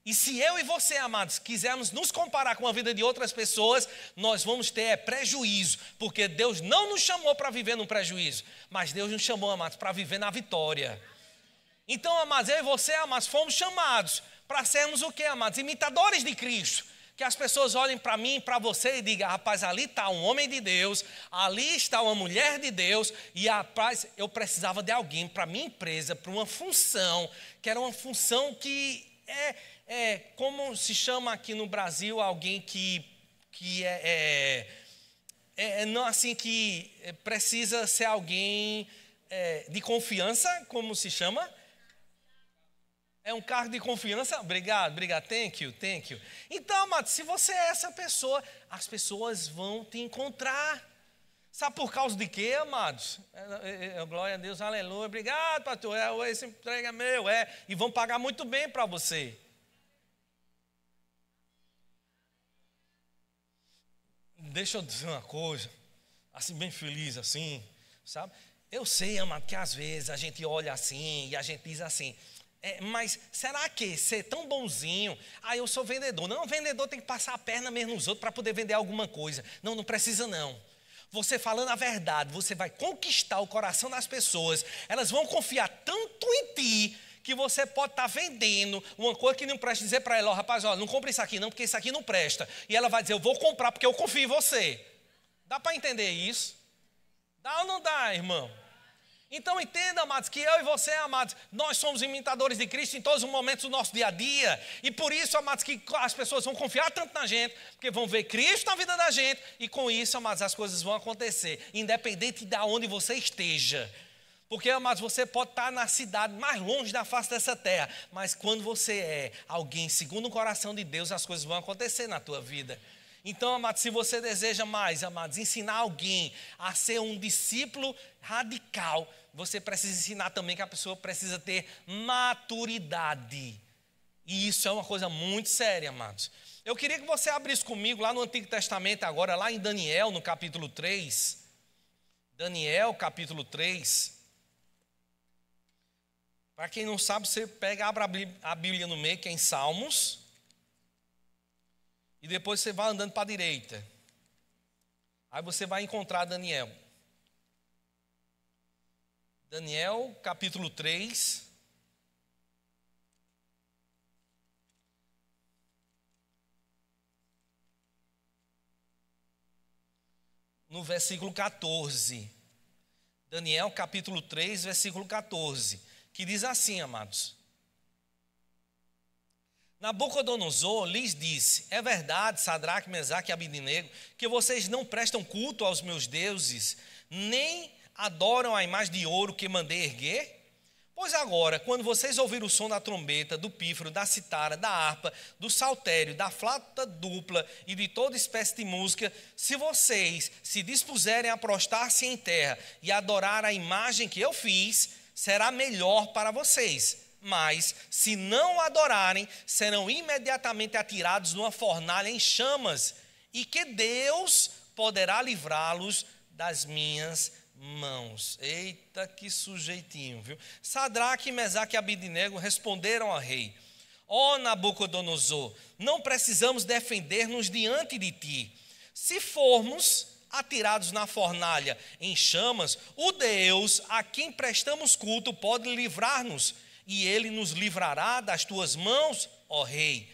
E se eu e você, amados, quisermos nos comparar com a vida de outras pessoas, nós vamos ter prejuízo, porque Deus não nos chamou para viver no prejuízo, mas Deus nos chamou, amados, para viver na vitória. Então, amados, eu e você, amados, fomos chamados para sermos o que, amados? Imitadores de Cristo. Que as pessoas olhem para mim e para você e digam: rapaz, ali está um homem de Deus, ali está uma mulher de Deus, e rapaz, eu precisava de alguém para minha empresa, para uma função, que era uma função que como se chama aqui no Brasil, alguém que não assim, que precisa ser alguém de confiança, como se chama? É um cargo de confiança. Obrigado, thank you. Então, amados, se você é essa pessoa, as pessoas vão te encontrar. Sabe por causa de quê, amados? Glória a Deus, aleluia, obrigado, pastor, esse emprego é meu, e vão pagar muito bem para você. Deixa eu dizer uma coisa, assim, bem feliz assim, sabe? Eu sei, amado, que às vezes a gente olha assim e a gente diz assim: mas será que ser tão bonzinho, eu sou vendedor? Não, vendedor tem que passar a perna mesmo nos outros para poder vender alguma coisa. Não precisa não. Você falando a verdade, você vai conquistar o coração das pessoas. Elas vão confiar tanto em ti, que você pode estar vendendo uma coisa que não presta, dizer para ela: rapaz, não compre isso aqui não, porque isso aqui não presta. E ela vai dizer: eu vou comprar porque eu confio em você. Dá para entender isso? Dá ou não dá, irmão? Então entenda, amados, que eu e você, amados, nós somos imitadores de Cristo em todos os momentos do nosso dia a dia. E por isso, amados, que as pessoas vão confiar tanto na gente, porque vão ver Cristo na vida da gente. E com isso, amados, as coisas vão acontecer, independente de onde você esteja. Porque, amados, você pode estar na cidade mais longe da face dessa terra, mas quando você é alguém segundo o coração de Deus, as coisas vão acontecer na tua vida. Então, amados, se você deseja mais, amados, ensinar alguém a ser um discípulo radical, você precisa ensinar também que a pessoa precisa ter maturidade. E isso é uma coisa muito séria, amados. Eu queria que você abrisse comigo lá no Antigo Testamento agora, lá em Daniel, no capítulo 3. Daniel, capítulo 3. Para quem não sabe, você pega, abre a Bíblia no meio, que é em Salmos, e depois você vai andando para a direita. Aí você vai encontrar Daniel. Daniel, capítulo 3. No versículo 14. Daniel, capítulo 3, versículo 14. Que diz assim, amados: Nabucodonosor lhes disse: é verdade, Sadraque, Mesaque e Abednego, que vocês não prestam culto aos meus deuses, nem adoram a imagem de ouro que mandei erguer? Pois agora, quando vocês ouvirem o som da trombeta, do pífaro, da citara, da harpa, do saltério, da flauta dupla e de toda espécie de música, se vocês se dispuserem a prostrar-se em terra e adorar a imagem que eu fiz, será melhor para vocês. Mas, se não adorarem, serão imediatamente atirados numa fornalha em chamas, e que Deus poderá livrá-los das minhas mãos. Eita, que sujeitinho, viu? Sadraque, Mesaque e Abednego responderam ao rei: ó Nabucodonosor, não precisamos defender-nos diante de ti. Se formos atirados na fornalha em chamas, o Deus a quem prestamos culto pode livrar-nos, e ele nos livrará das tuas mãos, ó rei.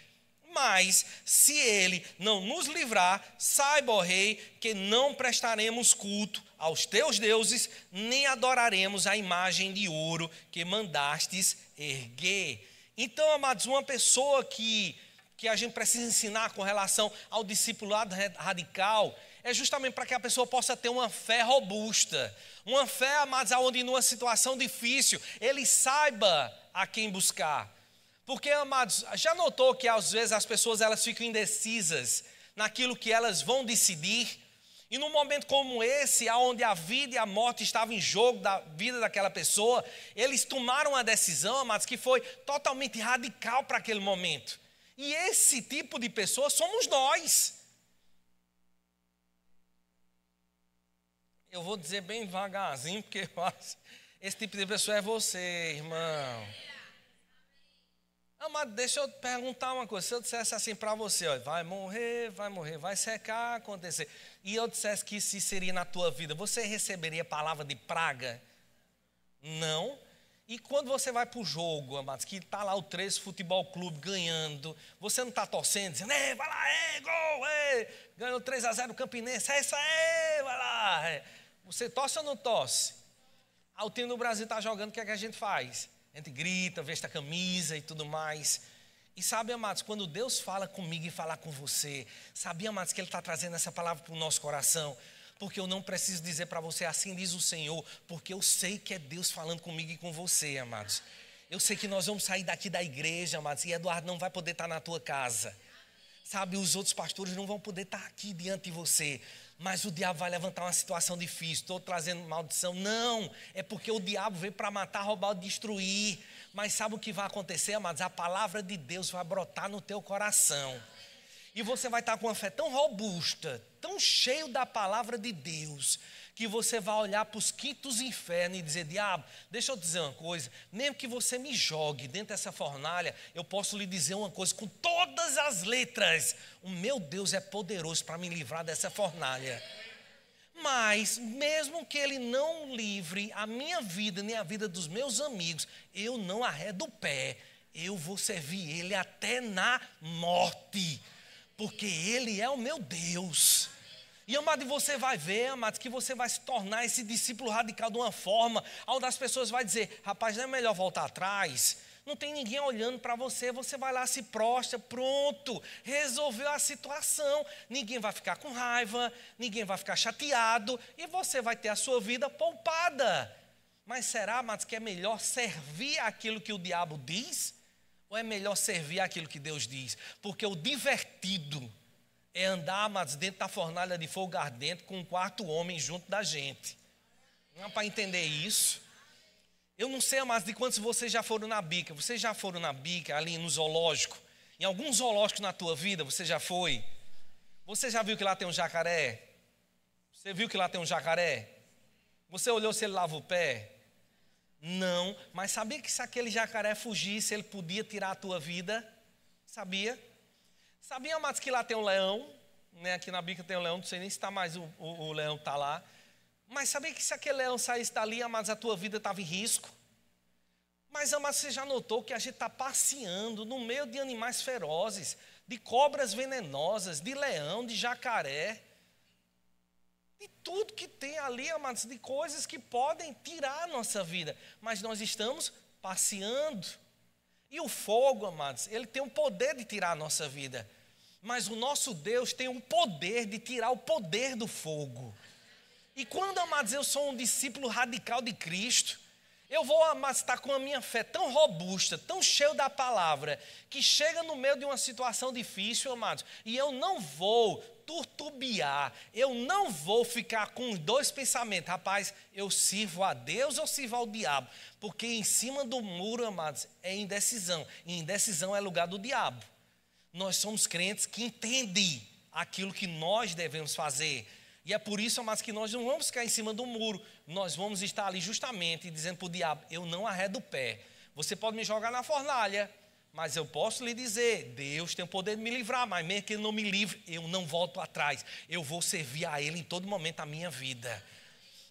Mas, se ele não nos livrar, saiba, ó rei, que não prestaremos culto aos teus deuses, nem adoraremos a imagem de ouro que mandastes erguer. Então, amados, uma pessoa que a gente precisa ensinar com relação ao discipulado radical é justamente para que a pessoa possa ter uma fé robusta. Uma fé, amados, onde numa situação difícil ele saiba a quem buscar. Porque, amados, já notou que às vezes as pessoas elas ficam indecisas naquilo que elas vão decidir? E num momento como esse, onde a vida e a morte estavam em jogo da vida daquela pessoa, eles tomaram uma decisão, amados, que foi totalmente radical para aquele momento. E esse tipo de pessoa somos nós. Eu vou dizer bem devagarzinho, porque eu acho, esse tipo de pessoa é você, irmão. Amado, deixa eu te perguntar uma coisa. Se eu dissesse assim para você, ó, vai morrer, vai secar, acontecer, e eu dissesse que isso seria na tua vida, você receberia palavra de praga? Não. E quando você vai para o jogo, amados, que está lá o 13 Futebol Clube ganhando, você não está torcendo, dizendo: vai lá, gol, ganhou 3-0 o Campinense, é isso aí, vai lá. Você torce ou não torce? O time do Brasil está jogando, o que é que a gente faz? A gente grita, veste a camisa e tudo mais. E sabe, amados, quando Deus fala comigo e fala com você, sabia, amados, que Ele está trazendo essa palavra para o nosso coração? Porque eu não preciso dizer para você, assim diz o Senhor, porque eu sei que é Deus falando comigo e com você, amados. Eu sei que nós vamos sair daqui da igreja, amados, e Eduardo não vai poder estar na tua casa. Sabe, os outros pastores não vão poder estar aqui diante de você. Mas o diabo vai levantar uma situação difícil, estou trazendo maldição. Não, é porque o diabo veio para matar, roubar, destruir. Mas sabe o que vai acontecer, amados? A palavra de Deus vai brotar no teu coração. E você vai estar com uma fé tão robusta, tão cheio da palavra de Deus, que você vai olhar para os quintos infernos e dizer: diabo, deixa eu dizer uma coisa, mesmo que você me jogue dentro dessa fornalha, eu posso lhe dizer uma coisa com todas as letras: o meu Deus é poderoso para me livrar dessa fornalha. Mas, mesmo que Ele não livre a minha vida, nem a vida dos meus amigos, eu não arredo o pé, eu vou servir Ele até na morte, porque Ele é o meu Deus. E, amado, você vai ver, amado, que você vai se tornar esse discípulo radical de uma forma onde as pessoas vão dizer: rapaz, não é melhor voltar atrás? Não tem ninguém olhando para você, você vai lá, se prostra, pronto, resolveu a situação. Ninguém vai ficar com raiva, ninguém vai ficar chateado e você vai ter a sua vida poupada. Mas será, amados, que é melhor servir aquilo que o diabo diz? Ou é melhor servir aquilo que Deus diz? Porque o divertido é andar, amados, dentro da fornalha de fogo ardente com um quarto homem junto da gente. Não é para entender isso. Eu não sei, amados, de quantos vocês já foram na bica. Vocês já foram na bica, ali no zoológico? Em algum zoológico na tua vida você já foi? Você já viu que lá tem um jacaré? Você viu que lá tem um jacaré? Você olhou se ele lava o pé? Não, mas sabia que se aquele jacaré fugisse, ele podia tirar a tua vida? Sabia? Sabia, amados, que lá tem um leão? Né? Aqui na bica tem um leão, não sei nem se está mais o leão está lá. Mas sabia que se aquele leão saísse dali, amados, a tua vida estava em risco? Mas, amados, você já notou que a gente está passeando no meio de animais ferozes, de cobras venenosas, de leão, de jacaré, de tudo que tem ali, amados, de coisas que podem tirar a nossa vida. Mas nós estamos passeando. E o fogo, amados, ele tem o poder de tirar a nossa vida. Mas o nosso Deus tem o poder de tirar o poder do fogo. E quando, amados, eu sou um discípulo radical de Cristo, eu vou, amados, estar com a minha fé tão robusta, tão cheio da palavra, que chega no meio de uma situação difícil, amados, e eu não vou turtubiar, eu não vou ficar com os dois pensamentos, rapaz, eu sirvo a Deus ou sirvo ao diabo? Porque em cima do muro, amados, é indecisão, e indecisão é lugar do diabo. Nós somos crentes que entendem aquilo que nós devemos fazer. E é por isso, amados, que nós não vamos ficar em cima do muro. Nós vamos estar ali justamente dizendo para o diabo, eu não arredo o pé. Você pode me jogar na fornalha, mas eu posso lhe dizer, Deus tem o poder de me livrar, mas mesmo que Ele não me livre, eu não volto atrás. Eu vou servir a Ele em todo momento da minha vida.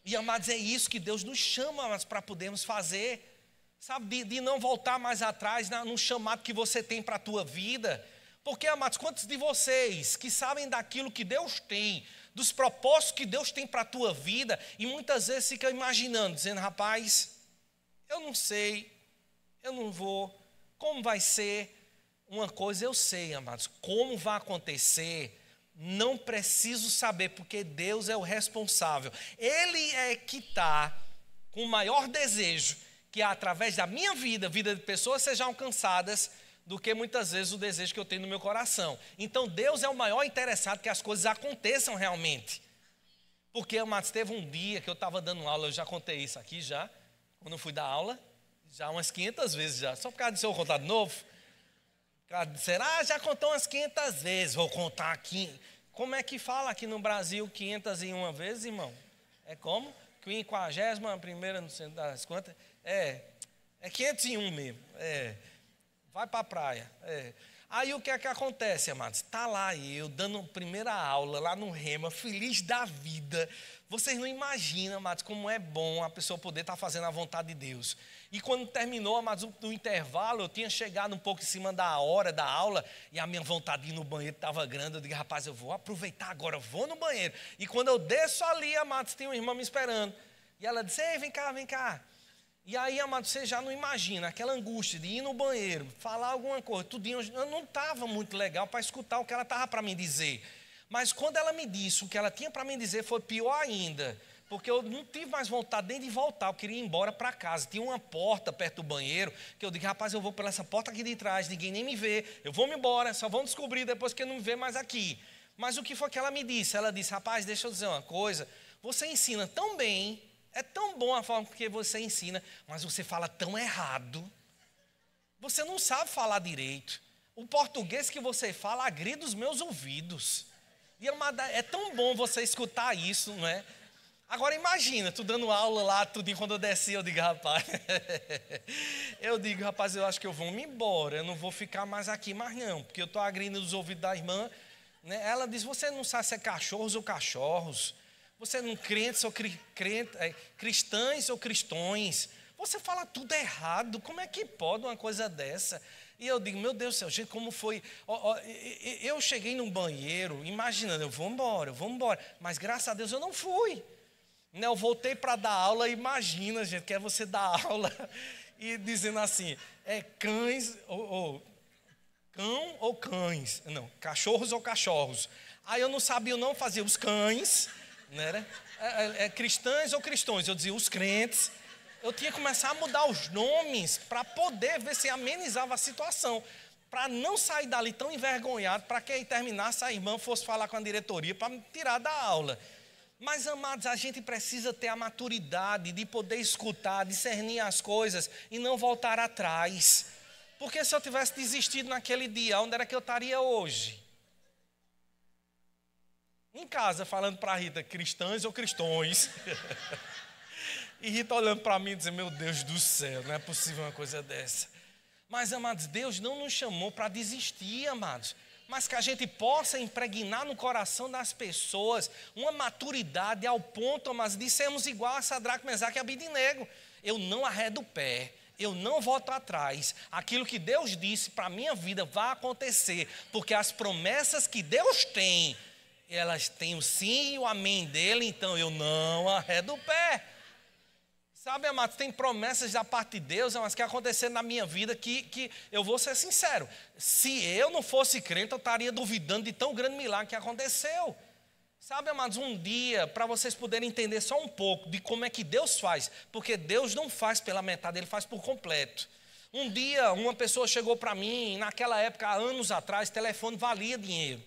E, amados, é isso que Deus nos chama, amados, para podermos fazer. Sabe, de não voltar mais atrás no chamado que você tem para a tua vida. Porque, amados, quantos de vocês que sabem daquilo que Deus tem, dos propósitos que Deus tem para a tua vida, e muitas vezes fica imaginando, dizendo, rapaz, eu não sei, eu não vou, como vai ser? Uma coisa eu sei, amados, como vai acontecer, não preciso saber, porque Deus é o responsável. Ele é que está com o maior desejo, que através da minha vida, vida de pessoas sejam alcançadas, do que muitas vezes o desejo que eu tenho no meu coração. Então Deus é o maior interessado que as coisas aconteçam realmente. Porque, amados, teve um dia que eu estava dando aula, eu já contei isso aqui já, quando eu fui dar aula, já umas 500 vezes já, só por causa disso eu vou contar de novo. Será? Já contou umas 500 vezes, vou contar aqui. Como é que fala aqui no Brasil 501 vezes, irmão? É como? 51ª, não sei das quantas. É 501 mesmo, vai para a praia. Aí o que é que acontece, amados? Está lá eu dando primeira aula lá no Rema, feliz da vida. Vocês não imaginam, amados, como é bom a pessoa poder estar fazendo a vontade de Deus. E quando terminou, amados, no intervalo, eu tinha chegado um pouco em cima da hora da aula, e a minha vontade de ir no banheiro estava grande. Eu digo, rapaz, eu vou aproveitar agora, eu vou no banheiro. E quando eu desço ali, amados, tem uma irmã me esperando. E ela disse, ei, vem cá, vem cá. E aí, amado, você já não imagina aquela angústia de ir no banheiro, falar alguma coisa, tudinho. Eu não estava muito legal para escutar o que ela estava para me dizer. Mas quando ela me disse o que ela tinha para me dizer, foi pior ainda. Porque eu não tive mais vontade nem de voltar, eu queria ir embora para casa. Tinha uma porta perto do banheiro, que eu digo, rapaz, eu vou pela essa porta aqui de trás, ninguém nem me vê. Eu vou me embora, só vão descobrir depois que não me vê mais aqui. Mas o que foi que ela me disse? Ela disse, rapaz, deixa eu dizer uma coisa, você ensina tão bem, é tão bom a forma que você ensina, mas você fala tão errado. Você não sabe falar direito. O português que você fala agrida os meus ouvidos. E é tão bom você escutar isso, não é? Agora imagina, tu dando aula lá, tudinho, quando eu desci, eu digo, rapaz, eu acho que eu vou me embora, eu não vou ficar mais aqui mais não, porque eu estou agredindo os ouvidos da irmã. Né? Ela diz, você não sabe se é cachorros ou cachorros. Você não crentes ou cristãs ou cristões. Você fala tudo errado. Como é que pode uma coisa dessa? E eu digo, meu Deus do céu, gente, como foi? Eu cheguei num banheiro, imaginando, eu vou embora. Mas graças a Deus eu não fui. Né? Eu voltei para dar aula, imagina, gente, que é você dar aula e dizendo assim, cães cão ou cães? Não, cachorros ou cachorros? Aí eu não sabia, eu não fazia os cães. Né? Cristãs ou cristões, eu dizia os crentes. Eu tinha que começar a mudar os nomes para poder ver se amenizava a situação, para não sair dali tão envergonhado, para que aí terminasse a irmã fosse falar com a diretoria para me tirar da aula. Mas, amados, a gente precisa ter a maturidade de poder escutar, discernir as coisas e não voltar atrás. Porque se eu tivesse desistido naquele dia, onde era que eu estaria hoje? Em casa, falando para a Rita, cristãs ou cristões. E Rita olhando para mim e dizendo, meu Deus do céu, não é possível uma coisa dessa. Mas, amados, Deus não nos chamou para desistir, amados. Mas que a gente possa impregnar no coração das pessoas uma maturidade ao ponto, mas de sermos igual a Sadraque, Mesaque e Abidnego. Eu não arredo o pé. Eu não volto atrás. Aquilo que Deus disse para a minha vida vai acontecer. Porque as promessas que Deus tem, elas têm o sim e o amém dele, então eu não arredo o pé. Sabe, amados, tem promessas da parte de Deus, mas que aconteceram na minha vida que eu vou ser sincero. Se eu não fosse crente, eu estaria duvidando de tão grande milagre que aconteceu. Sabe, amados, um dia, para vocês poderem entender só um pouco de como é que Deus faz, porque Deus não faz pela metade, Ele faz por completo. Um dia, uma pessoa chegou para mim, naquela época, há anos atrás, telefone valia dinheiro.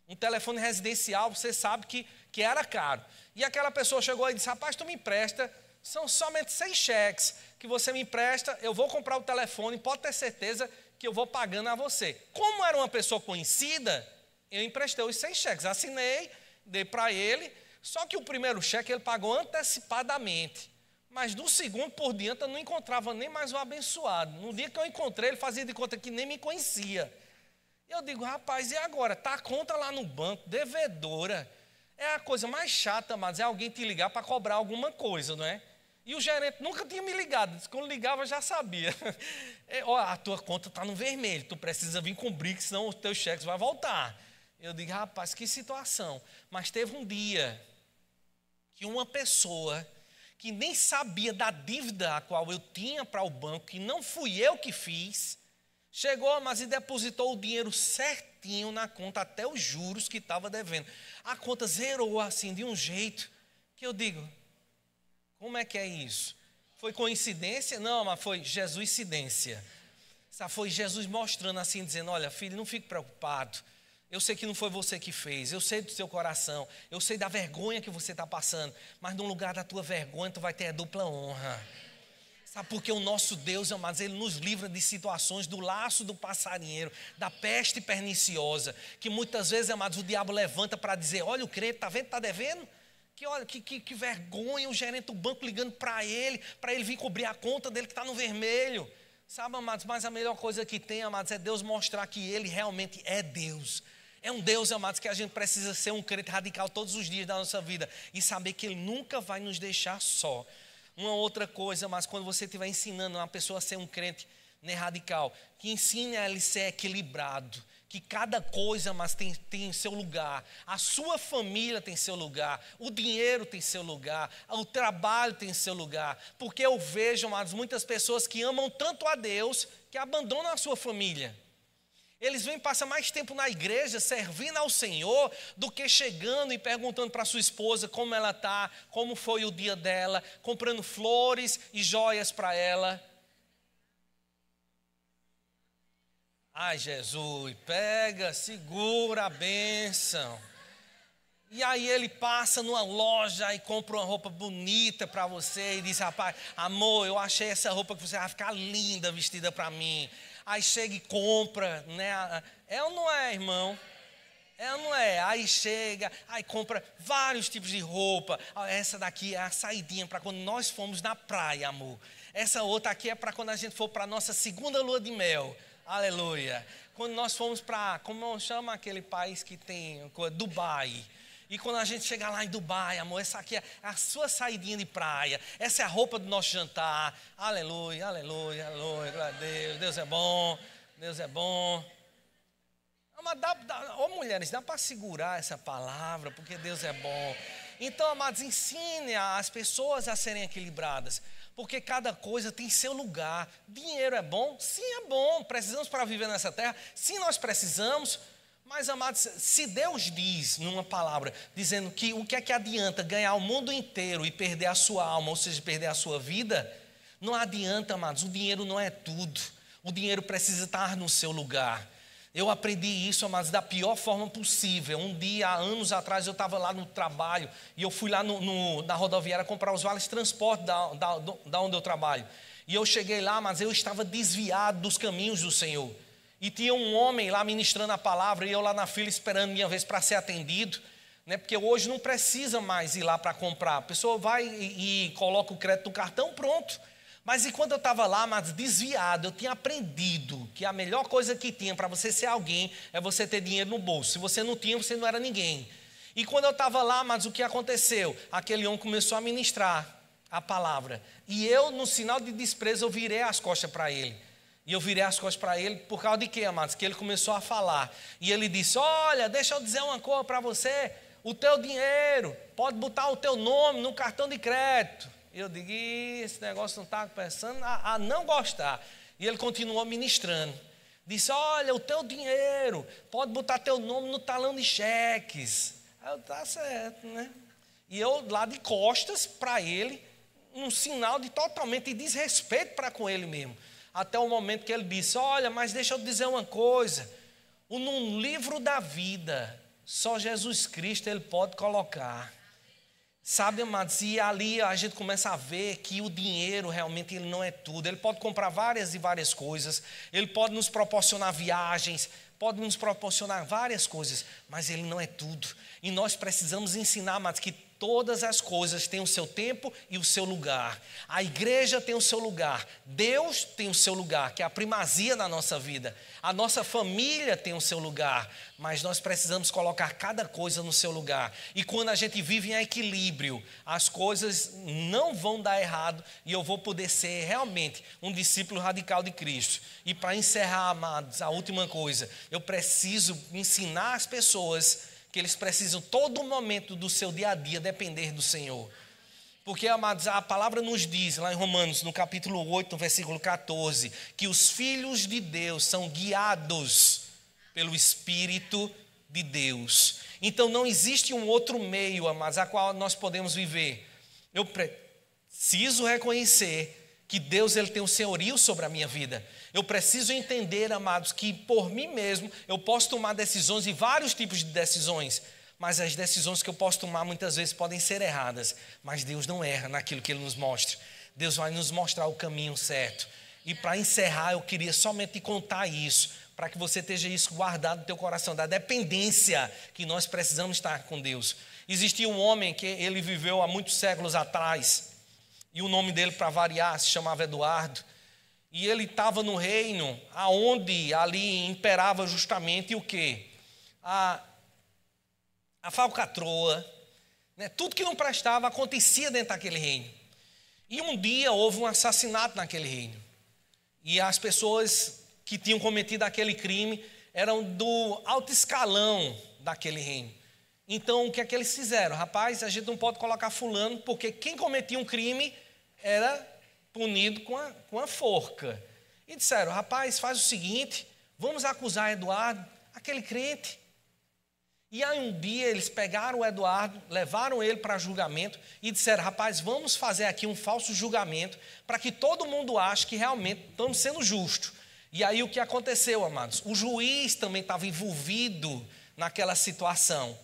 Um telefone residencial, você sabe que era caro. E aquela pessoa chegou e disse, rapaz, tu me empresta, são somente 6 cheques que você me empresta, eu vou comprar o telefone, pode ter certeza que eu vou pagando a você. Como era uma pessoa conhecida, eu emprestei os 6 cheques, assinei, dei para ele, só que o primeiro cheque ele pagou antecipadamente. Mas do segundo por diante eu não encontrava nem mais o abençoado. No dia que eu encontrei, ele fazia de conta que nem me conhecia. Eu digo, rapaz, e agora? Está a conta lá no banco, devedora. É a coisa mais chata, mas é alguém te ligar para cobrar alguma coisa, não é? E o gerente nunca tinha me ligado. Quando ligava, já sabia. A tua conta está no vermelho, tu precisa vir com brick, senão os teus cheques vão voltar. Eu digo, rapaz, que situação. Mas teve um dia que uma pessoa que nem sabia da dívida a qual eu tinha para o banco, que não fui eu que fiz, chegou, mas e depositou o dinheiro certinho na conta, até os juros que estava devendo. A conta zerou assim, de um jeito, que eu digo, como é que é isso? Foi coincidência? Não, mas foi Jesuscidência. Foi Jesus mostrando assim, dizendo, olha, filho, não fique preocupado. Eu sei que não foi você que fez, eu sei do seu coração, eu sei da vergonha que você está passando, mas no lugar da tua vergonha, tu vai ter a dupla honra. Sabe, porque o nosso Deus, amados, Ele nos livra de situações, do laço do passarinheiro, da peste perniciosa, que muitas vezes, amados, o diabo levanta para dizer, olha o crente, está vendo, está devendo? Que vergonha, o gerente do banco ligando para ele vir cobrir a conta dele que está no vermelho. Sabe, amados, mas a melhor coisa que tem, amados, é Deus mostrar que Ele realmente é Deus. É um Deus, amados, que a gente precisa ser um crente radical todos os dias da nossa vida e saber que Ele nunca vai nos deixar só. Uma outra coisa, mas quando você estiver ensinando uma pessoa a ser um crente radical, que ensine a ele ser equilibrado, que cada coisa, mas tem seu lugar, a sua família tem seu lugar, o dinheiro tem seu lugar, o trabalho tem seu lugar, porque eu vejo, amados, muitas pessoas que amam tanto a Deus, que abandonam a sua família. Eles vêm passar mais tempo na igreja, servindo ao Senhor, do que chegando e perguntando para sua esposa como ela está, como foi o dia dela, comprando flores e joias para ela. Ai, Jesus, pega, segura a bênção. E aí ele passa numa loja e compra uma roupa bonita para você e diz, rapaz, amor, eu achei essa roupa que você vai ficar linda vestida para mim. Aí chega e compra, né? É ou não é, irmão? É ou não é? Aí chega, aí compra vários tipos de roupa. Essa daqui é a saidinha para quando nós fomos na praia, amor. Essa outra aqui é para quando a gente for para a nossa segunda lua de mel. Aleluia. Quando nós fomos para, como chama aquele país que tem, Dubai. E quando a gente chegar lá em Dubai, amor, essa aqui é a sua saidinha de praia. Essa é a roupa do nosso jantar. Aleluia, aleluia, aleluia. Glória a Deus. Deus é bom. Deus é bom. Mas mulheres, dá para segurar essa palavra, porque Deus é bom. Então, amados, ensine as pessoas a serem equilibradas. Porque cada coisa tem seu lugar. Dinheiro é bom? Sim, é bom. Precisamos para viver nessa terra? Sim, nós precisamos. Mas, amados, se Deus diz numa palavra, dizendo que o que é que adianta ganhar o mundo inteiro e perder a sua alma, ou seja, perder a sua vida, não adianta, amados, o dinheiro não é tudo. O dinheiro precisa estar no seu lugar. Eu aprendi isso, mas da pior forma possível. Um dia, há anos atrás, eu estava lá no trabalho e eu fui lá na rodoviária comprar os vales de transporte da onde eu trabalho. E eu cheguei lá, mas eu estava desviado dos caminhos do Senhor. E tinha um homem lá ministrando a palavra e eu lá na fila esperando minha vez para ser atendido. Né? Porque hoje não precisa mais ir lá para comprar. A pessoa vai e coloca o crédito no cartão, pronto. Mas e quando eu estava lá, mas desviado, eu tinha aprendido que a melhor coisa que tinha para você ser alguém é você ter dinheiro no bolso. Se você não tinha, você não era ninguém. E quando eu estava lá, mas o que aconteceu? Aquele homem começou a ministrar a palavra. E eu, no sinal de desprezo, eu virei as costas para ele. E eu virei as costas para ele por causa de quê, amados? Que ele começou a falar. E ele disse, olha, deixa eu dizer uma coisa para você. O teu dinheiro, pode botar o teu nome no cartão de crédito. E eu digo, esse negócio não está começando a não gostar. E ele continuou ministrando. Disse, olha, o teu dinheiro, pode botar teu nome no talão de cheques. Aí eu, tá certo, né? E eu lá de costas para ele, um sinal de totalmente desrespeito para com ele mesmo. Até o momento que ele disse, olha, mas deixa eu te dizer uma coisa. Num livro da vida, só Jesus Cristo ele pode colocar. Sabe, amados, e ali a gente começa a ver que o dinheiro realmente ele não é tudo. Ele pode comprar várias e várias coisas, ele pode nos proporcionar viagens, pode nos proporcionar várias coisas, mas ele não é tudo. E nós precisamos ensinar, amados, que todas as coisas têm o seu tempo e o seu lugar. A igreja tem o seu lugar, Deus tem o seu lugar, que é a primazia na nossa vida. A nossa família tem o seu lugar, mas nós precisamos colocar cada coisa no seu lugar. E quando a gente vive em equilíbrio, as coisas não vão dar errado e eu vou poder ser realmente um discípulo radical de Cristo. E para encerrar, amados, a última coisa, eu preciso ensinar as pessoas que eles precisam todo momento do seu dia a dia depender do Senhor. Porque, amados, a palavra nos diz, lá em Romanos, no capítulo 8, no versículo 14, que os filhos de Deus são guiados pelo Espírito de Deus. Então, não existe um outro meio, amados, a qual nós podemos viver. Eu preciso reconhecer que Deus ele tem o senhorio sobre a minha vida. Eu preciso entender, amados, que por mim mesmo eu posso tomar decisões e vários tipos de decisões, mas as decisões que eu posso tomar muitas vezes podem ser erradas, mas Deus não erra naquilo que Ele nos mostra. Deus vai nos mostrar o caminho certo. E para encerrar, eu queria somente te contar isso, para que você esteja isso guardado no teu coração, da dependência que nós precisamos estar com Deus. Existia um homem que ele viveu há muitos séculos atrás, e o nome dele, para variar, se chamava Eduardo. E ele estava no reino aonde ali imperava justamente o quê? A falcatrua, né? Tudo que não prestava acontecia dentro daquele reino. E um dia houve um assassinato naquele reino. E as pessoas que tinham cometido aquele crime eram do alto escalão daquele reino. Então o que é que eles fizeram? Rapaz, a gente não pode colocar fulano, porque quem cometia um crime era punido com a forca. E disseram, rapaz, faz o seguinte, vamos acusar Eduardo, aquele crente. E aí um dia eles pegaram o Eduardo, levaram ele para julgamento e disseram, rapaz, vamos fazer aqui um falso julgamento para que todo mundo ache que realmente estamos sendo justos. E aí o que aconteceu, amados? O juiz também estava envolvido naquela situação.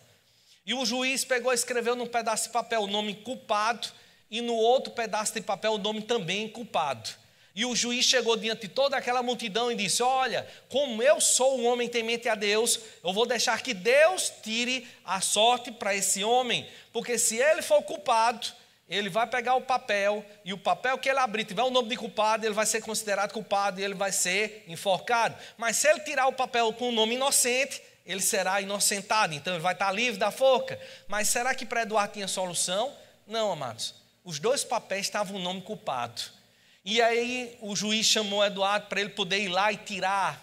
E o juiz pegou e escreveu num pedaço de papel o nome culpado e no outro pedaço de papel o nome também culpado. E o juiz chegou diante de toda aquela multidão e disse, olha, como eu sou um homem temente a Deus, eu vou deixar que Deus tire a sorte para esse homem, porque se ele for culpado, ele vai pegar o papel, e o papel que ele abrir tiver o nome de culpado, ele vai ser considerado culpado e ele vai ser enforcado. Mas se ele tirar o papel com o nome inocente, ele será inocentado, então ele vai estar livre da forca. Mas será que para Eduardo tinha solução? Não, amados. Os dois papéis estavam o nome culpado. E aí o juiz chamou Eduardo para ele poder ir lá e tirar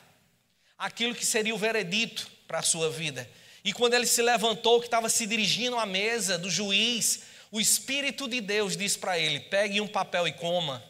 aquilo que seria o veredito para a sua vida. E quando ele se levantou, que estava se dirigindo à mesa do juiz, o Espírito de Deus disse para ele, pegue um papel e coma.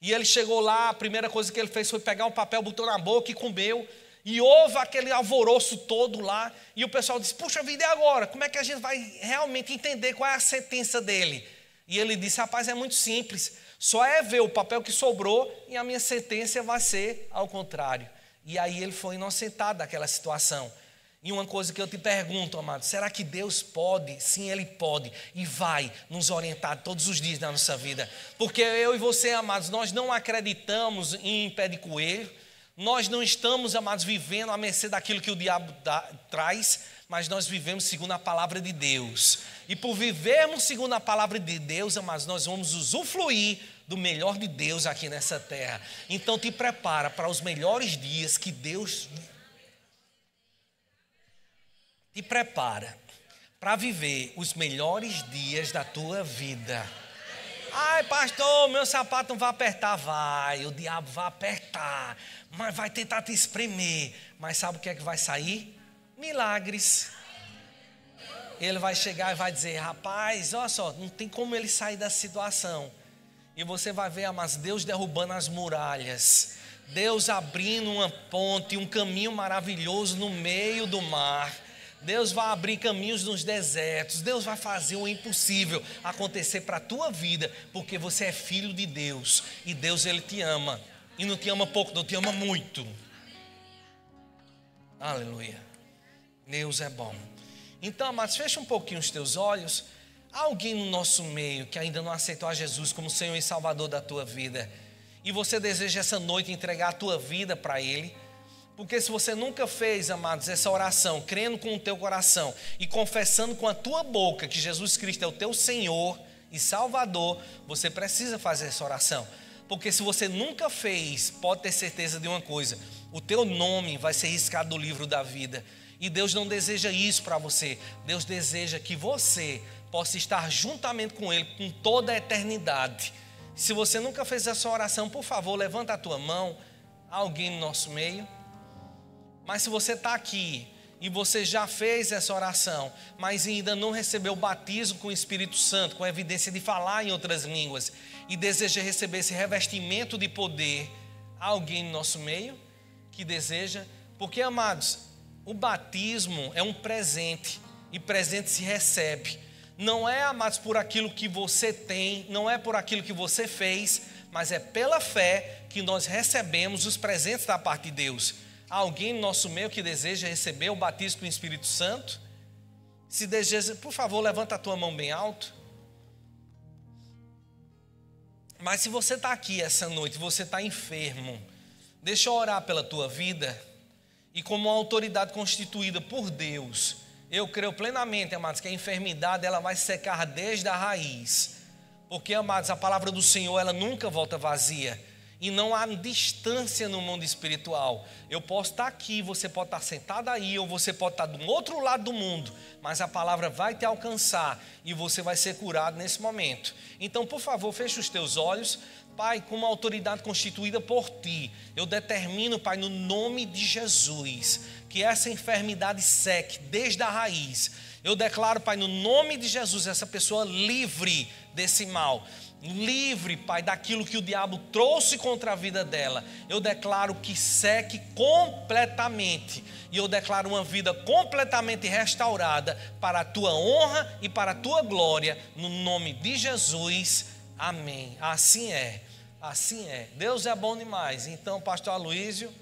E ele chegou lá, a primeira coisa que ele fez foi pegar um papel, botou na boca e comeu. E houve aquele alvoroço todo lá. E o pessoal disse, puxa vida, e agora? Como é que a gente vai realmente entender qual é a sentença dele? E ele disse, rapaz, é muito simples. Só é ver o papel que sobrou e a minha sentença vai ser ao contrário. E aí ele foi inocentado daquela situação. E uma coisa que eu te pergunto, amado, será que Deus pode? Sim, Ele pode e vai nos orientar todos os dias da nossa vida. Porque eu e você, amados, nós não acreditamos em pé de coelho. Nós não estamos, amados, vivendo à mercê daquilo que o diabo traz, mas nós vivemos segundo a palavra de Deus. E por vivermos segundo a palavra de Deus, amados, nós vamos usufruir do melhor de Deus aqui nessa terra. Então te prepara para os melhores dias que Deus te prepara para viver os melhores dias da tua vida. Ai, pastor, meu sapato não vai apertar. Vai, o diabo vai apertar, mas vai tentar te espremer. Mas sabe o que é que vai sair? Milagres. Ele vai chegar e vai dizer: rapaz, olha só, não tem como ele sair da situação. E você vai ver, mas Deus derrubando as muralhas, Deus abrindo uma ponte, um caminho maravilhoso no meio do mar. Deus vai abrir caminhos nos desertos. Deus vai fazer o impossível acontecer para a tua vida, porque você é filho de Deus. E Deus, Ele te ama. E não te ama pouco, não te ama muito. Aleluia. Deus é bom. Então, amados, fecha um pouquinho os teus olhos. Há alguém no nosso meio que ainda não aceitou a Jesus como Senhor e Salvador da tua vida, e você deseja essa noite entregar a tua vida para Ele. Porque se você nunca fez, amados, essa oração, crendo com o teu coração e confessando com a tua boca que Jesus Cristo é o teu Senhor e Salvador, você precisa fazer essa oração. Porque se você nunca fez, pode ter certeza de uma coisa: o teu nome vai ser riscado do livro da vida. E Deus não deseja isso para você. Deus deseja que você possa estar juntamente com Ele com toda a eternidade. Se você nunca fez essa oração, por favor, levanta a tua mão. Há alguém no nosso meio? Mas se você está aqui e você já fez essa oração, mas ainda não recebeu o batismo com o Espírito Santo, com a evidência de falar em outras línguas, e deseja receber esse revestimento de poder, há alguém no nosso meio que deseja? Porque, amados, o batismo é um presente, e presente se recebe. Não é, amados, por aquilo que você tem, não é por aquilo que você fez, mas é pela fé que nós recebemos os presentes da parte de Deus. Há alguém no nosso meio que deseja receber o batismo com o Espírito Santo? Se deseja, por favor, levanta a tua mão bem alto. Mas se você está aqui essa noite, você está enfermo, deixa eu orar pela tua vida. E como uma autoridade constituída por Deus, eu creio plenamente, amados, que a enfermidade ela vai secar desde a raiz. Porque, amados, a palavra do Senhor ela nunca volta vazia. E não há distância no mundo espiritual. Eu posso estar aqui, você pode estar sentado aí, ou você pode estar do outro lado do mundo, mas a palavra vai te alcançar e você vai ser curado nesse momento. Então, por favor, feche os teus olhos. Pai, com uma autoridade constituída por Ti, eu determino, Pai, no nome de Jesus, que essa enfermidade seque desde a raiz. Eu declaro, Pai, no nome de Jesus, essa pessoa livre desse mal. Livre, Pai, daquilo que o diabo trouxe contra a vida dela. Eu declaro que seque completamente. E eu declaro uma vida completamente restaurada para a Tua honra e para a Tua glória. No nome de Jesus, amém. Assim é, assim é. Deus é bom demais. Então, pastor Aloísio,